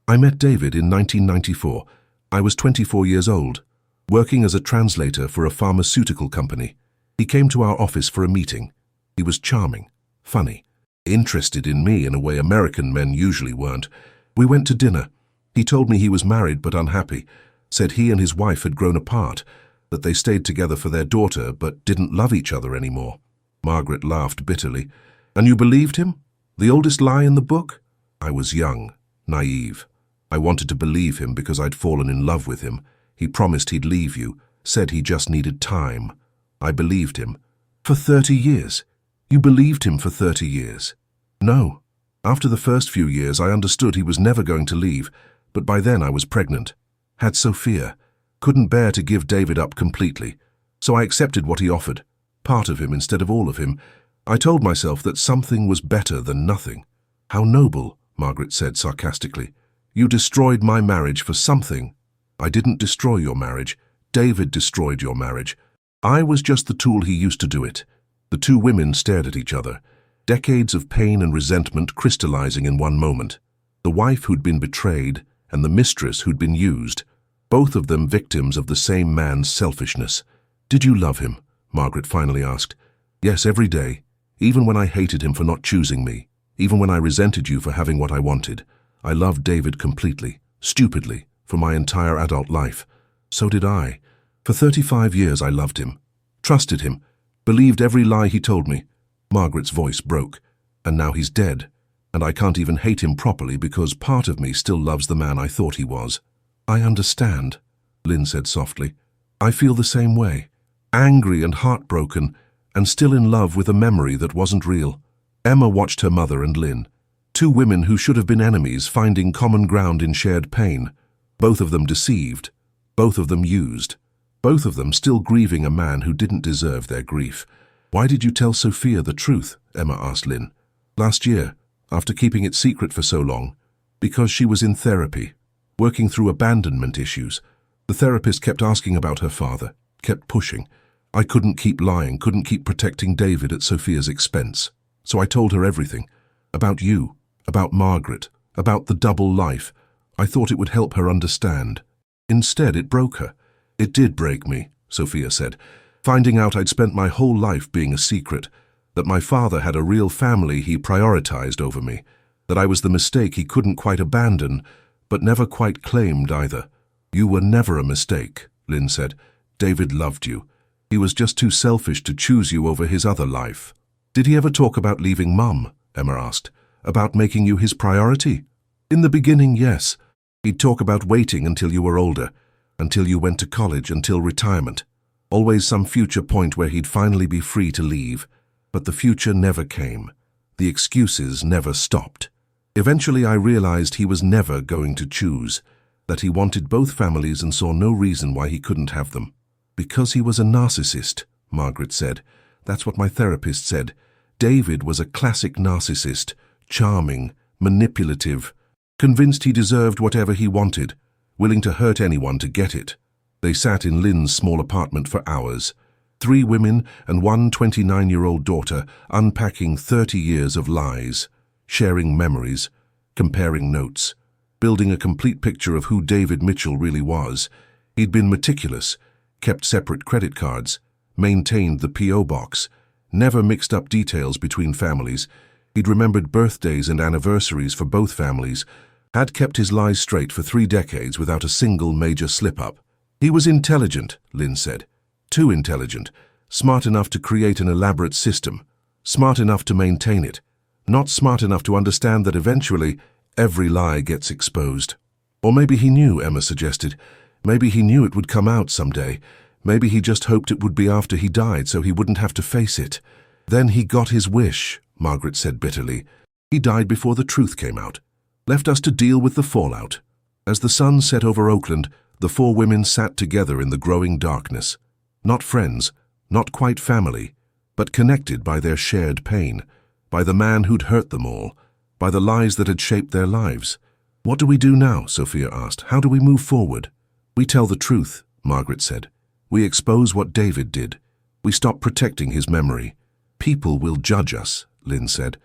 I met David in 1994. I was 24 years old, working as a translator for a pharmaceutical company. He came to our office for a meeting. He was charming, funny, interested in me in a way American men usually weren't. We went to dinner. He told me he was married but unhappy, said he and his wife had grown apart, that they stayed together for their daughter but didn't love each other anymore. Margaret laughed bitterly. And you believed him? The oldest lie in the book? I was young, naive. I wanted to believe him because I'd fallen in love with him. He promised he'd leave you, said he just needed time. I believed him. For 30 years? You believed him for 30 years? No. After the first few years, I understood he was never going to leave, but by then I was pregnant. Had Sophia. Couldn't bear to give David up completely, so I accepted what he offered, part of him instead of all of him. I told myself that something was better than nothing. How noble, Margaret said sarcastically. You destroyed my marriage for something. I didn't destroy your marriage. David destroyed your marriage. I was just the tool he used to do it. The two women stared at each other, decades of pain and resentment crystallizing in one moment. The wife who'd been betrayed and the mistress who'd been used, both of them victims of the same man's selfishness. Did you love him? Margaret finally asked. Yes, every day, even when I hated him for not choosing me, even when I resented you for having what I wanted. I loved David completely, stupidly, for my entire adult life. So did I. For 35 years I loved him, trusted him, believed every lie he told me. Margaret's voice broke. And now he's dead, and I can't even hate him properly because part of me still loves the man I thought he was. I understand, Lynn said softly. I feel the same way, angry and heartbroken, and still in love with a memory that wasn't real. Emma watched her mother and Lynn, two women who should have been enemies finding common ground in shared pain. Both of them deceived, both of them used, both of them still grieving a man who didn't deserve their grief. Why did you tell Sophia the truth? Emma asked Lynn. Last year, after keeping it secret for so long, because she was in therapy, working through abandonment issues. The therapist kept asking about her father, kept pushing. I couldn't keep lying, couldn't keep protecting David at Sophia's expense. So I told her everything. About you, about Margaret, about the double life. I thought it would help her understand. Instead, it broke her. It did break me, Sophia said. Finding out I'd spent my whole life being a secret, that my father had a real family he prioritized over me, that I was the mistake he couldn't quite abandon, but never quite claimed either. You were never a mistake, Lynn said. David loved you. He was just too selfish to choose you over his other life. Did he ever talk about leaving Mum? Emma asked. About making you his priority? In the beginning, yes. He'd talk about waiting until you were older, until you went to college, until retirement. Always some future point where he'd finally be free to leave. But the future never came. The excuses never stopped. Eventually I realized he was never going to choose, that he wanted both families and saw no reason why he couldn't have them. Because he was a narcissist, Margaret said. That's what my therapist said. David was a classic narcissist, charming, manipulative, convinced he deserved whatever he wanted, willing to hurt anyone to get it. They sat in Lynn's small apartment for hours. 3 women and one 29-year-old daughter unpacking 30 years of lies, sharing memories, comparing notes, building a complete picture of who David Mitchell really was. He'd been meticulous, kept separate credit cards, maintained the P.O. box, never mixed up details between families. He'd remembered birthdays and anniversaries for both families, had kept his lies straight for 3 decades without a single major slip-up. He was intelligent, Lynn said. Too intelligent, smart enough to create an elaborate system, smart enough to maintain it, not smart enough to understand that eventually every lie gets exposed. Or maybe he knew, Emma suggested. Maybe he knew it would come out someday. Maybe he just hoped it would be after he died so he wouldn't have to face it. Then he got his wish, Margaret said bitterly. He died before the truth came out, left us to deal with the fallout. As the sun set over Oakland, the 4 women sat together in the growing darkness. Not friends, not quite family, but connected by their shared pain, by the man who'd hurt them all, by the lies that had shaped their lives. What do we do now? Sophia asked. How do we move forward? We tell the truth, Margaret said. We expose what David did. We stop protecting his memory. People will judge us, Lynn said.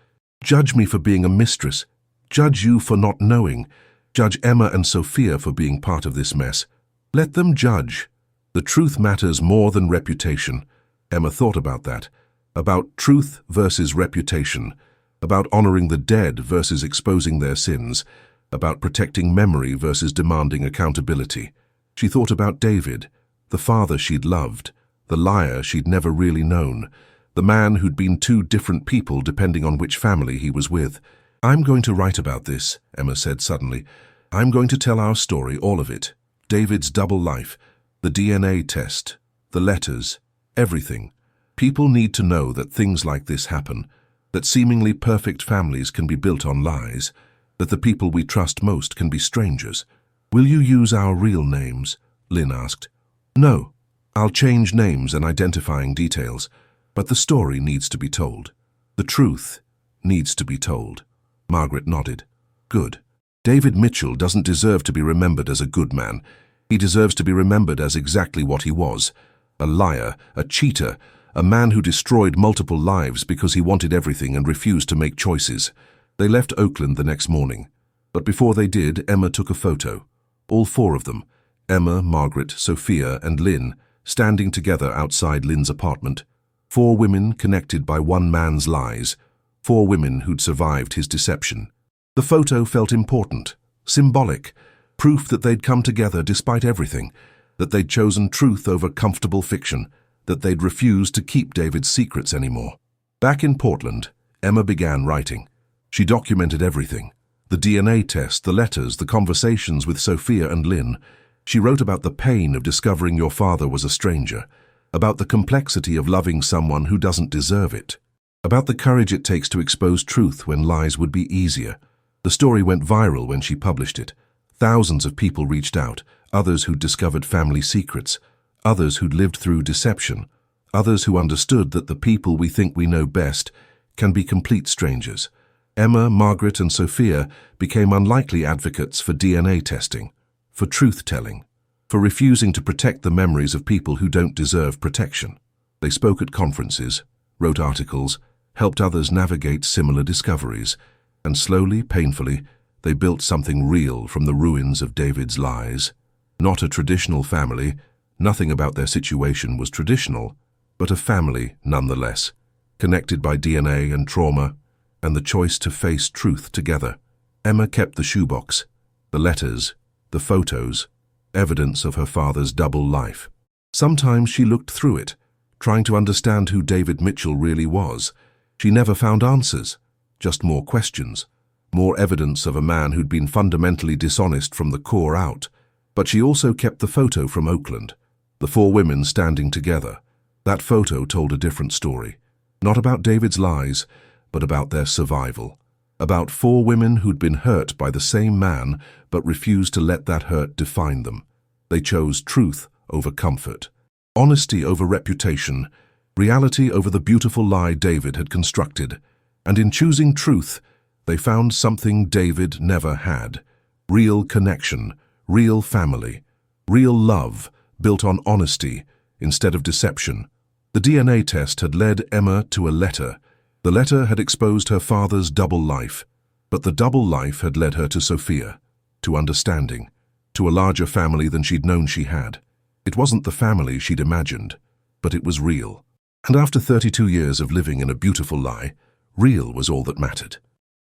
Judge me for being a mistress. Judge you for not knowing. Judge Emma and Sophia for being part of this mess. Let them judge. The truth matters more than reputation. Emma thought about that. About truth versus reputation. About honoring the dead versus exposing their sins. About protecting memory versus demanding accountability. She thought about David, the father she'd loved, the liar she'd never really known, the man who'd been 2 different people depending on which family he was with. I'm going to write about this, Emma said suddenly. I'm going to tell our story, all of it. David's double life, the DNA test, the letters, everything. People need to know that things like this happen, that seemingly perfect families can be built on lies, that the people we trust most can be strangers. Will you use our real names? Lynn asked. No, I'll change names and identifying details, but the story needs to be told. The truth needs to be told. Margaret nodded. Good. David Mitchell doesn't deserve to be remembered as a good man. He deserves to be remembered as exactly what he was. A liar, a cheater, a man who destroyed multiple lives because he wanted everything and refused to make choices. They left Oakland the next morning. But before they did, Emma took a photo. All four of them, Emma, Margaret, Sophia, and Lynn, standing together outside Lynn's apartment. 4 women connected by one man's lies. 4 women who'd survived his deception. The photo felt important, symbolic, proof that they'd come together despite everything, that they'd chosen truth over comfortable fiction, that they'd refused to keep David's secrets anymore. Back in Portland, Emma began writing. She documented everything. The DNA test, the letters, the conversations with Sophia and Lynn. She wrote about the pain of discovering your father was a stranger, about the complexity of loving someone who doesn't deserve it, about the courage it takes to expose truth when lies would be easier. The story went viral when she published it. Thousands of people reached out, others who'd discovered family secrets, others who'd lived through deception, others who understood that the people we think we know best can be complete strangers. Emma, Margaret, and Sophia became unlikely advocates for DNA testing, for truth-telling, for refusing to protect the memories of people who don't deserve protection. They spoke at conferences, wrote articles, helped others navigate similar discoveries, and slowly, painfully, they built something real from the ruins of David's lies. Not a traditional family, nothing about their situation was traditional, but a family nonetheless, connected by DNA and trauma, and the choice to face truth together. Emma kept the shoebox, the letters, the photos, evidence of her father's double life. Sometimes she looked through it, trying to understand who David Mitchell really was. She never found answers, just more questions, more evidence of a man who'd been fundamentally dishonest from the core out. But she also kept the photo from Oakland, the 4 women standing together. That photo told a different story, not about David's lies, but about their survival, about 4 women who'd been hurt by the same man but refused to let that hurt define them. They chose truth over comfort, honesty over reputation, reality over the beautiful lie David had constructed. And in choosing truth, they found something David never had: real connection, real family, real love built on honesty instead of deception. The DNA test had led Emma to a letter. The letter had exposed her father's double life, but the double life had led her to Sophia, to understanding, to a larger family than she'd known she had. It wasn't the family she'd imagined, but it was real. And after 32 years of living in a beautiful lie, real was all that mattered.